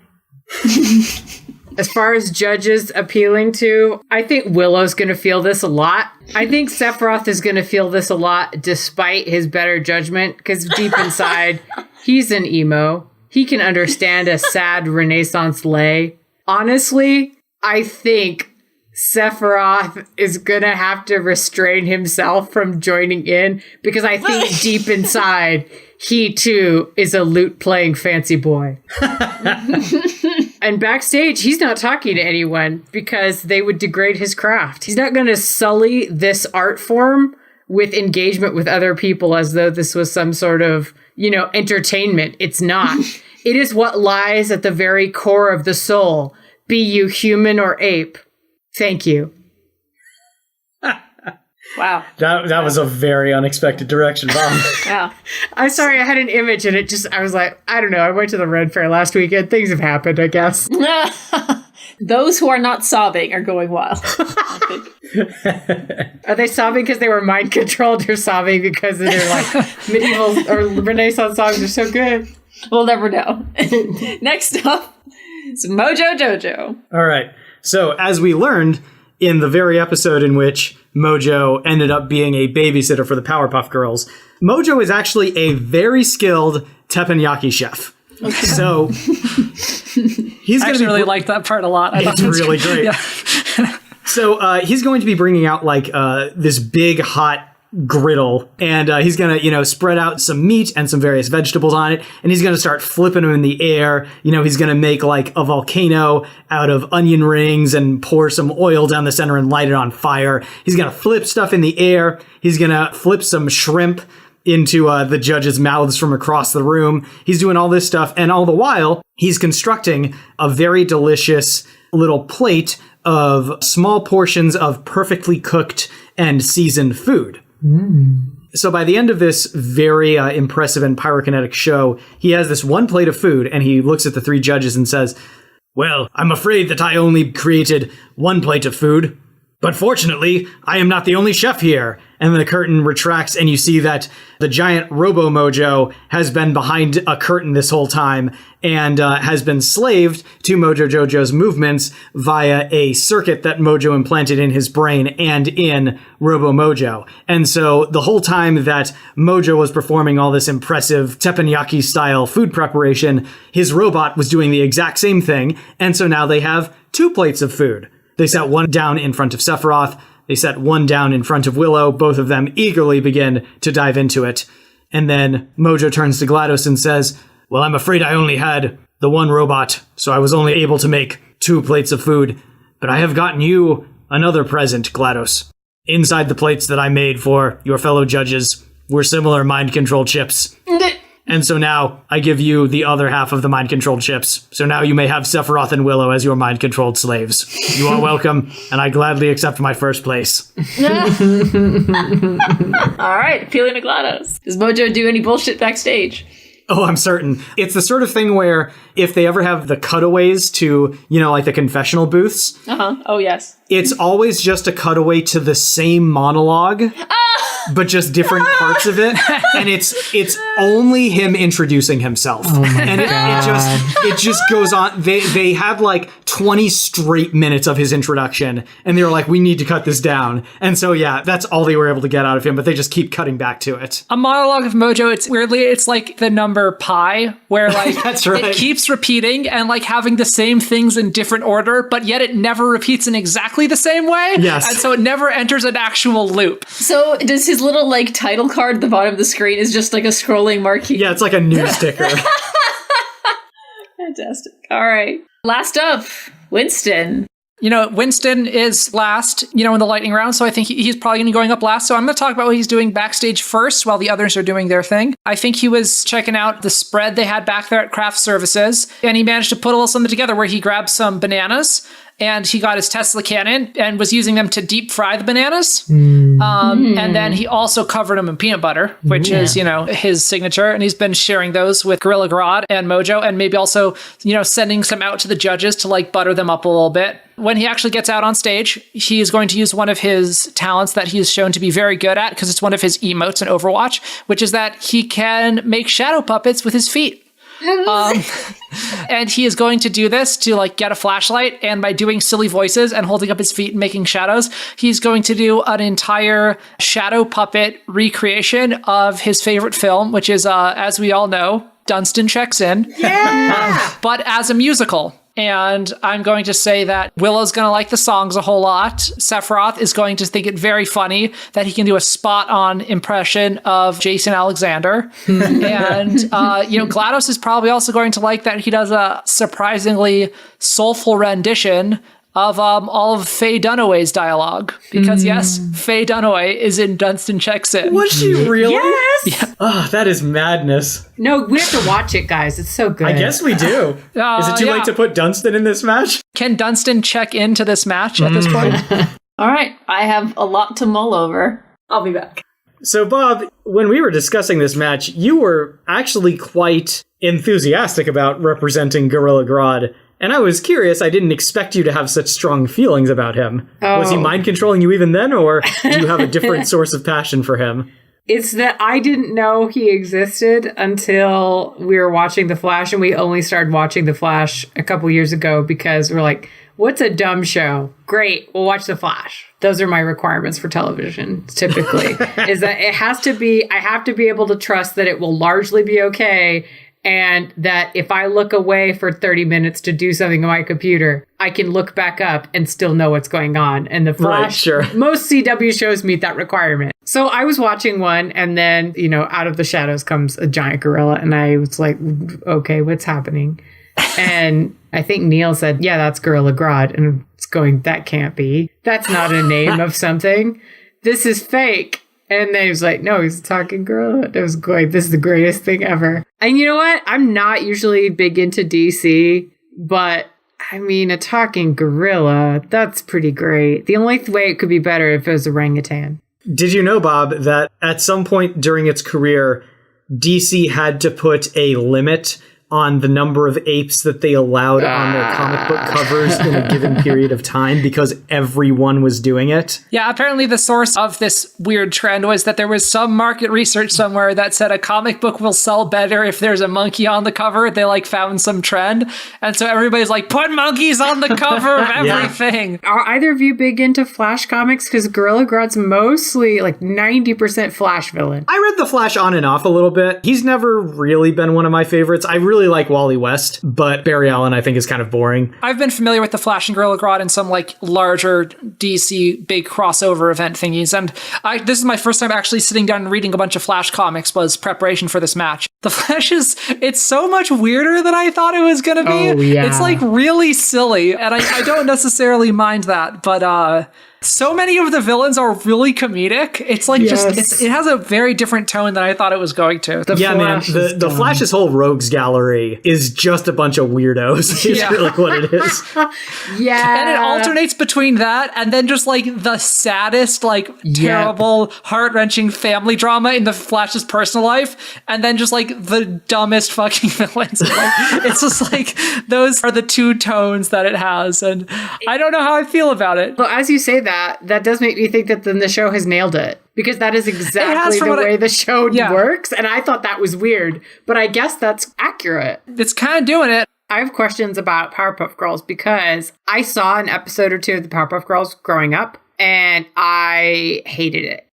As far as judges appealing to, I think Willow's going to feel this a lot. I think Sephiroth is going to feel this a lot despite his better judgment, because deep inside, he's an emo. He can understand a sad Renaissance lay. Honestly, I think Sephiroth is going to have to restrain himself from joining in, because I think deep inside, he too is a lute-playing fancy boy. And backstage, he's not talking to anyone because they would degrade his craft. He's not going to sully this art form with engagement with other people as though this was some sort of, entertainment. It's not. It is what lies at the very core of the soul, be you human or ape. Thank you. Wow. That was a very unexpected direction, Bob. Yeah. I'm sorry, I had an image and I was like, I don't know, I went to the Red Fair last weekend. Things have happened, I guess. Those who are not sobbing are going wild. Are they sobbing because they were mind controlled or sobbing because they're like medieval or Renaissance songs are so good? We'll never know. Next up is Mojo Jojo. All right. So as we learned in the very episode in which Mojo ended up being a babysitter for the Powerpuff Girls, Mojo is actually a very skilled teppanyaki chef. Okay. So he's going to really like that part a lot. It's really great. Yeah. So he's going to be bringing out like this big hot griddle, and he's going to, spread out some meat and some various vegetables on it, and he's going to start flipping them in the air. He's going to make like a volcano out of onion rings and pour some oil down the center and light it on fire. He's going to flip stuff in the air. He's going to flip some shrimp into the judges' mouths from across the room. He's doing all this stuff, and all the while, he's constructing a very delicious little plate of small portions of perfectly cooked and seasoned food. So by the end of this very impressive and pyrokinetic show, he has this one plate of food, and he looks at the three judges and says, "Well, I'm afraid that I only created one plate of food, but fortunately, I am not the only chef here." And the curtain retracts, and you see that the giant Robo Mojo has been behind a curtain this whole time and has been slaved to Mojo Jojo's movements via a circuit that Mojo implanted in his brain and in Robo Mojo. And so the whole time that Mojo was performing all this impressive teppanyaki-style food preparation, his robot was doing the exact same thing, and so now they have two plates of food. They set one down in front of Sephiroth. They set one down in front of Willow. Both of them eagerly begin to dive into it. And then Mojo turns to GLaDOS and says, "Well, I'm afraid I only had the one robot, so I was only able to make 2 plates of food. But I have gotten you another present, GLaDOS. Inside the plates that I made for your fellow judges were similar mind-controlled chips. And so now I give you the other half of the mind-controlled chips. So now you may have Sephiroth and Willow as your mind-controlled slaves. You are welcome, and I gladly accept my first place." All right, appealing to GLaDOS. Does Mojo do any bullshit backstage? Oh, I'm certain. It's the sort of thing where if they ever have the cutaways to, like the confessional booths. Uh-huh. Oh, yes. it's always just a cutaway to the same monologue, but just different parts of it. And it's only him introducing himself. And it just goes on. They have like 20 straight minutes of his introduction, and they were like, we need to cut this down. And so, yeah, that's all they were able to get out of him, but they just keep cutting back to it. A monologue of Mojo, it's like the number pi, where like That's right. it keeps repeating and like having the same things in different order, but yet it never repeats in exactly the same way. Yes. And so it never enters an actual loop. So does his little like title card at the bottom of the screen is just like a scrolling marquee? Yeah, it's like a news sticker. Fantastic. All right. Last up, Winston. You know, Winston is last, in the lightning round, so I think he's probably going to be going up last. So I'm going to talk about what he's doing backstage first while the others are doing their thing. I think he was checking out the spread they had back there at Craft Services, and he managed to put a little something together where he grabbed some bananas, and he got his Tesla cannon and was using them to deep fry the bananas. And then he also covered them in peanut butter, which is, his signature. And he's been sharing those with Gorilla Grodd and Mojo, and maybe also, sending some out to the judges to like butter them up a little bit. When he actually gets out on stage, he is going to use one of his talents that he's shown to be very good at, because it's one of his emotes in Overwatch, which is that he can make shadow puppets with his feet. And he is going to do this to like get a flashlight, and by doing silly voices and holding up his feet and making shadows, he's going to do an entire shadow puppet recreation of his favorite film, which is, as we all know, Dunstan Checks In. Yeah. But as a musical. And I'm going to say that Willow's going to like the songs a whole lot. Sephiroth is going to think it very funny that he can do a spot-on impression of Jason Alexander. And, GLaDOS is probably also going to like that he does a surprisingly soulful rendition of all of Faye Dunaway's dialogue. Because, yes, Faye Dunaway is in Dunstan Checks In. Was she really? Yes. Yeah. Oh, that is madness. No, we have to watch it, guys. It's so good. I guess we do. Is it too late to put Dunstan in this match? Can Dunstan check into this match at this point? All right. I have a lot to mull over. I'll be back. So, Bob, when we were discussing this match, you were actually quite enthusiastic about representing Gorilla Grodd. And I was curious, I didn't expect you to have such strong feelings about him. Oh. Was he mind controlling you even then, or do you have a different source of passion for him? It's that I didn't know he existed until we were watching The Flash, and we only started watching The Flash a couple years ago because we're like, what's a dumb show? Great, we'll watch The Flash. Those are my requirements for television, typically, is that I have to be able to trust that it will largely be okay, and that if I look away for 30 minutes to do something on my computer, I can look back up and still know what's going on. And The Flash, Right, sure. Most CW shows meet that requirement. So I was watching one, and then, out of the shadows comes a giant gorilla, and I was like, okay, what's happening? And I think Neil said, yeah, that's Gorilla Grodd. And it's going, that can't be. That's not a name of something. This is fake. And then he was like, no, he's a talking gorilla. And I was going, this is the greatest thing ever. And you know what? I'm not usually big into DC, but I mean, a talking gorilla, that's pretty great. The only way it could be better if it was orangutan. Did you know, Bob, that at some point during its career, DC had to put a limit on the number of apes that they allowed on their comic book covers in a given period of time because everyone was doing it? Yeah, apparently the source of this weird trend was that there was some market research somewhere that said a comic book will sell better if there's a monkey on the cover. They found some trend. And so everybody's like, put monkeys on the cover of everything. Are either of you big into Flash comics? Because Gorilla Grodd's mostly 90% Flash villain. I read The Flash on and off a little bit. He's never really been one of my favorites. I really like Wally West, but Barry Allen I think is kind of boring. I've been familiar with The Flash and Gorilla Grodd in some larger DC big crossover event thingies, and this is my first time actually sitting down and reading a bunch of Flash comics was preparation for this match. The Flash it's so much weirder than I thought it was gonna be. Oh, yeah. It's really silly, and I don't necessarily mind that, but So many of the villains are really comedic. It's like it has a very different tone than I thought it was going to. The Flash's whole rogues gallery is just a bunch of weirdos. It's really what it is. And it alternates between that and then just like the saddest, like terrible, heart-wrenching family drama in the Flash's personal life, and then just like the dumbest fucking villains. Like, it's just like those are the two tones that it has, and I don't know how I feel about it. Well, as you say that does make me think that then the show has nailed it, because that is exactly the way the show works, and I thought that was weird, but I guess that's accurate. It's kind of doing it. I have questions about Powerpuff Girls because I saw an episode or two of the Powerpuff Girls growing up, and I hated it.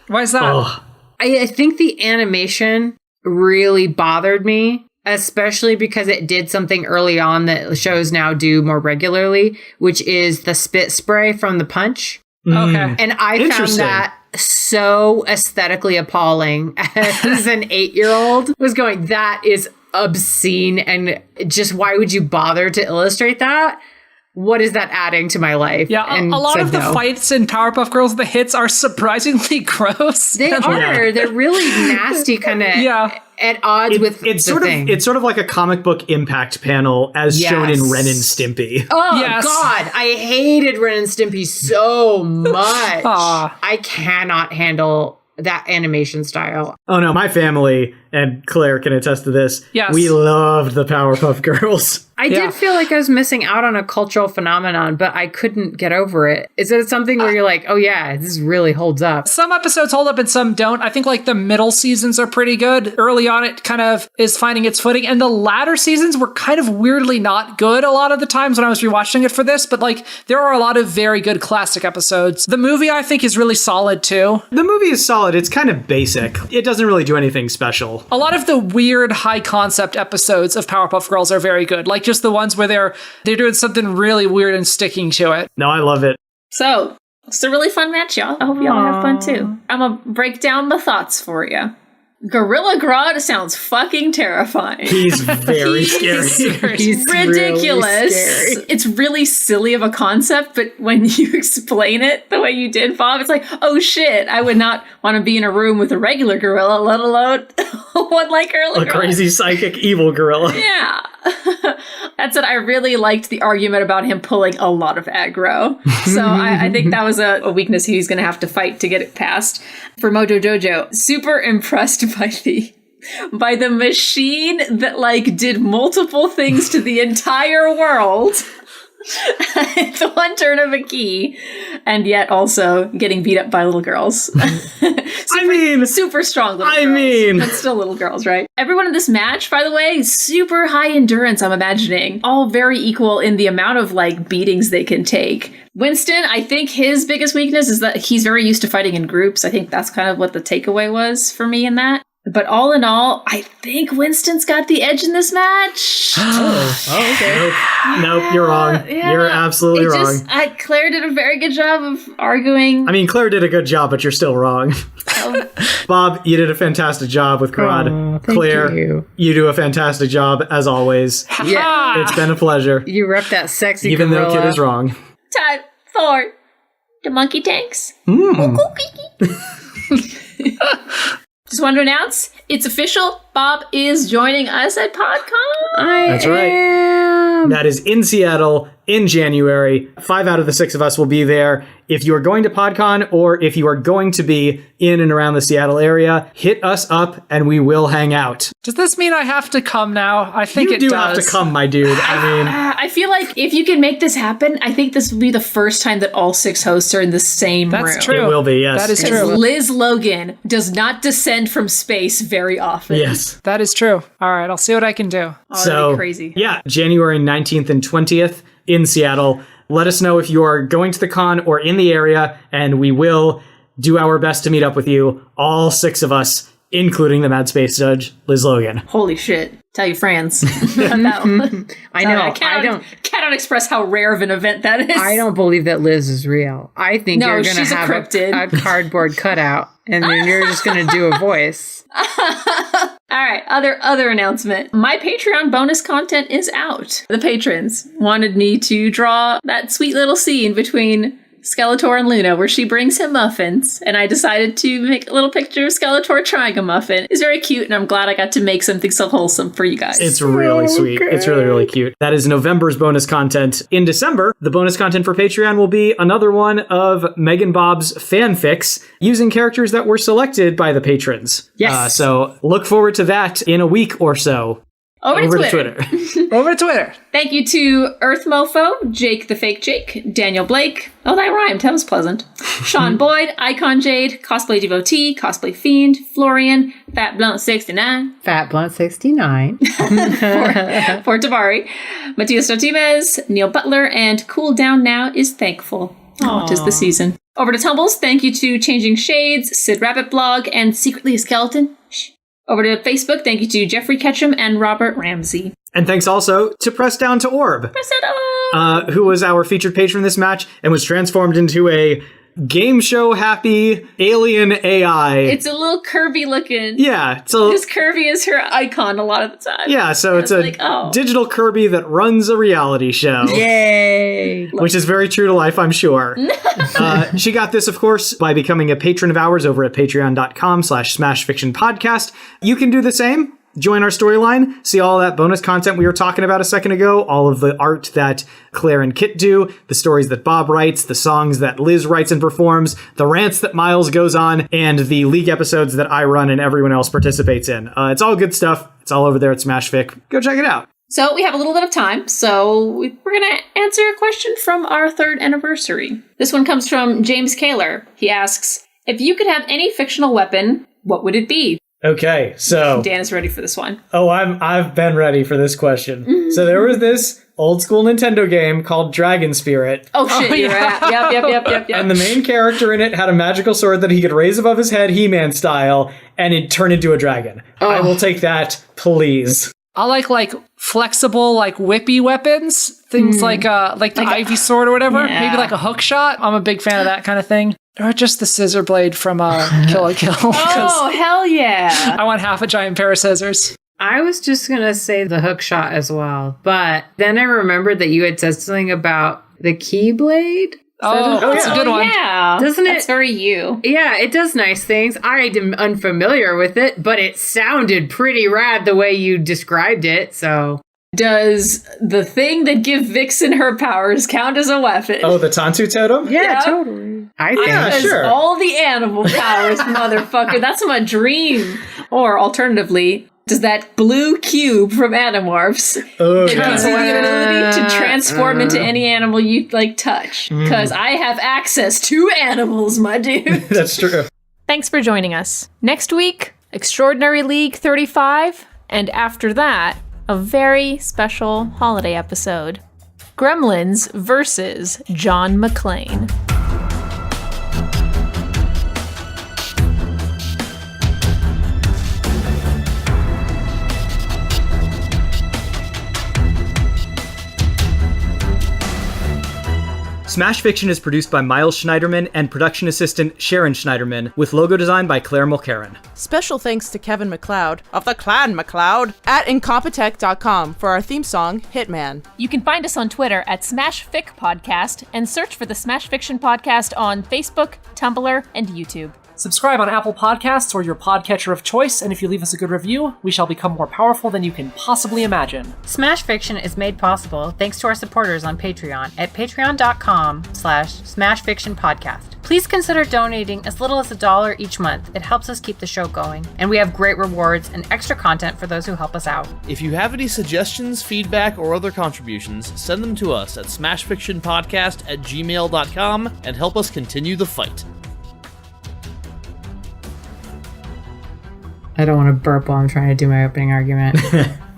Why is that? I think the animation really bothered me, especially because it did something early on that shows now do more regularly, which is the spit spray from the punch. Okay. And I found that so aesthetically appalling as an 8-year-old. Was going, that is obscene, and just why would you bother to illustrate that? What is that adding to my life? Yeah, and a lot of the fights in Powerpuff Girls, the hits are surprisingly gross. They are. They're really nasty, kind of at odds with it's the sort thing. of it's sort of like a comic book impact panel as shown in Ren and Stimpy. Oh God, I hated Ren and Stimpy so much. I cannot handle that animation style. Oh no, my family and Claire can attest to this. Yes. We loved the Powerpuff Girls. I did feel like I was missing out on a cultural phenomenon, but I couldn't get over it. Is it something where you're like, oh yeah, this really holds up? Some episodes hold up and some don't. I think like the middle seasons are pretty good. Early on, it kind of is finding its footing. And the latter seasons were kind of weirdly not good a lot of the times when I was rewatching it for this. But like, there are a lot of very good classic episodes. The movie, I think, is really solid too. The movie is solid. It's kind of basic. It doesn't really do anything special. A lot of the weird high concept episodes of Powerpuff Girls are very good. Like just the ones where they're doing something really weird and sticking to it. No, I love it. So, it's a really fun match, y'all. I hope y'all have fun too. I'm gonna break down the thoughts for you. Gorilla Grodd sounds fucking terrifying. He's very scary. He's ridiculous. Really scary. It's really silly of a concept, but when you explain it the way you did, Bob, it's like, oh shit, I would not want to be in a room with a regular gorilla, let alone one like Gorilla Grodd. A crazy psychic evil gorilla. Yeah. That's it. I really liked the argument about him pulling a lot of aggro. So I think that was a weakness he was going to have to fight to get it past. For Mojo Jojo, super impressed by the machine that like did multiple things to the entire world. It's one turn of a key, and yet also getting beat up by little girls. Super strong little girls. But still little girls, right? Everyone in this match, by the way, super high endurance, I'm imagining. All very equal in the amount of like beatings they can take. Winston, I think his biggest weakness is that he's very used to fighting in groups. I think that's kind of what the takeaway was for me in that. But all in all, I think Winston's got the edge in this match. Oh, okay. Nope, you're wrong. Yeah. You're absolutely wrong. Claire did a very good job of arguing. I mean, Claire did a good job, but you're still wrong. Bob, you did a fantastic job with Grodd. Claire, you do a fantastic job, as always. Yeah. It's been a pleasure. You rep that sexy even gorilla. though Kid is wrong. Time for the monkey tanks. Just want to announce, it's official. Bob is joining us at PodCon. That's right. That is in Seattle in January. 5 out of the 6 of us will be there. If you are going to PodCon or if you are going to be in and around the Seattle area, hit us up and we will hang out. Does this mean I have to come now? I think it does. You do have to come, my dude. I feel like if you can make this happen, I think this will be the first time that all 6 hosts are in the same room. That's true. It will be, yes. That is true. Liz Logan does not descend from space very often. Yes. That is true. All right, I'll see what I can do. Oh, that'd be crazy. Yeah, January 19th and 20th in Seattle. Let us know if you are going to the con or in the area, and we will do our best to meet up with you, all 6 of us, including the Mad Space Judge, Liz Logan. Holy shit. Tell your friends. I know. I cannot express how rare of an event that is. I don't believe that Liz is real. I think you're going to have a cardboard cutout, and then you're just going to do a voice. All right, other announcement. My Patreon bonus content is out. The patrons wanted me to draw that sweet little scene between Skeletor and Luna, where she brings him muffins, and I decided to make a little picture of Skeletor trying a muffin. It's very cute, and I'm glad I got to make something so wholesome for you guys. It's really sweet. It's really, really cute. That is November's bonus content. In December, the bonus content for Patreon will be another one of Megan Bob's fanfics using characters that were selected by the patrons. Yes. So look forward to that in a week or so. Over to Twitter. Over to Twitter. Thank you to Earth Mofo, Jake the Fake Jake, Daniel Blake. Oh, that rhymed. That was pleasant. Sean Boyd, Icon Jade, Cosplay Devotee, Cosplay Fiend, Florian, Fat Blunt 69. Fat Blunt 69. For Tabari, Matias Dotimes, Neil Butler, and Cool Down Now is thankful. Oh, 'tis the season. Over to Tumbles, thank you to Changing Shades, Sid Rabbit Blog, and Secretly a Skeleton. Shh. Over to Facebook, thank you to Jeffrey Ketchum and Robert Ramsey. And thanks also to Press Down to Orb, who was our featured patron this match and was transformed into a game show happy alien AI. It's a little Kirby looking. Yeah. So Because Kirby is her icon a lot of the time. yeah, so it's a like, oh. digital Kirby that runs a reality show. Yay. Which is very true to life, I'm sure. She got this, of course, by becoming a patron of ours over at patreon.com/smashfictionpodcast. You can do the same. Join our storyline, see all that bonus content we were talking about a second ago, all of the art that Claire and Kit do, the stories that Bob writes, the songs that Liz writes and performs, the rants that Miles goes on, and the League episodes that I run and everyone else participates in. It's all good stuff. It's all over there at SmashFic. Go check it out. So we have a little bit of time, so we're going to answer a question from our 3rd anniversary. This one comes from James Kaler. He asks, if you could have any fictional weapon, what would it be? Okay, so Dan is ready for this one. Oh, I've been ready for this question. So there was this old school Nintendo game called Dragon Spirit. Oh shit, you're right. Yep. And the main character in it had a magical sword that he could raise above his head, He-Man style, and it'd turn into a dragon. I will take that, please. I like flexible, like whippy weapons. Things like the Ivy sword or whatever. Yeah. Maybe like a hook shot. I'm a big fan of that kind of thing. Or just the scissor blade from Kill la Kill. Oh, hell yeah. I want half a giant pair of scissors. I was just going to say the hook shot as well. But then I remembered that you had said something about the Keyblade. That's a good one. Yeah. Doesn't it? That's very you. Yeah, it does nice things. I am unfamiliar with it, but it sounded pretty rad the way you described it, so... Does the thing that gives Vixen her powers count as a weapon? Oh, the Tantu totem? Yeah, totally. I think. Yeah, Does sure. all the animal powers, motherfucker. That's my dream. Or alternatively, does that blue cube from Animorphs Oh, that gives you the ability to transform into any animal you touch? Because I have access to animals, my dude. That's true. Thanks for joining us. Next week, Extraordinary League 35, and after that, a very special holiday episode. Gremlins versus John McClane. Smash Fiction is produced by Miles Schneiderman and production assistant Sharon Schneiderman, with logo design by Claire Mulcairn. Special thanks to Kevin MacLeod of the Clan MacLeod at Incompetech.com for our theme song, Hitman. You can find us on Twitter at SmashFic Podcast and search for the Smash Fiction Podcast on Facebook, Tumblr, and YouTube. Subscribe on Apple Podcasts or your podcatcher of choice, and if you leave us a good review, we shall become more powerful than you can possibly imagine. Smash Fiction is made possible thanks to our supporters on Patreon at patreon.com/smashfictionpodcast. Please consider donating as little as $1 each month. It helps us keep the show going, and we have great rewards and extra content for those who help us out. If you have any suggestions, feedback, or other contributions, send them to us at smashfictionpodcast@gmail.com and help us continue the fight. I don't want to burp while I'm trying to do my opening argument.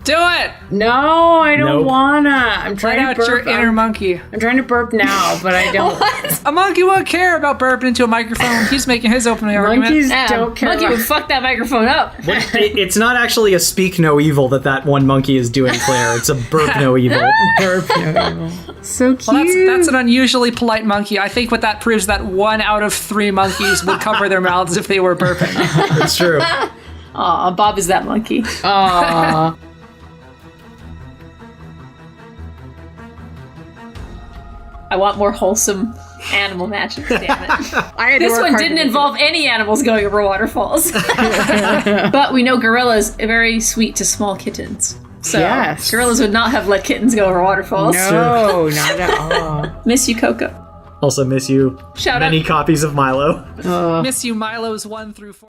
Do it! No, I don't Nope. wanna. I'm trying Try out to your burp. inner monkey. I'm trying to burp now, but I don't. A monkey won't care about burping into a microphone. He's making his opening argument. Monkeys don't care. Monkey would fuck that microphone up. It's not actually a speak no evil that one monkey is doing, Claire. It's a burp no evil. burp. No, so cute. Well, that's an unusually polite monkey. I think what that proves that 1 out of 3 monkeys would cover their mouths if they were burping. It's true. Aw, Bob is that monkey. Aww. I want more wholesome Animal matches, damn it. I had to This work one hard to didn't make it. involve any animals going over waterfalls. But we know gorillas are very sweet to small kittens. So Yes. gorillas would not have let kittens go over waterfalls. No, not at all. Miss you, Coco. Also miss you. Shout Many out. copies of Milo. Miss you, Milo's 1 through 4.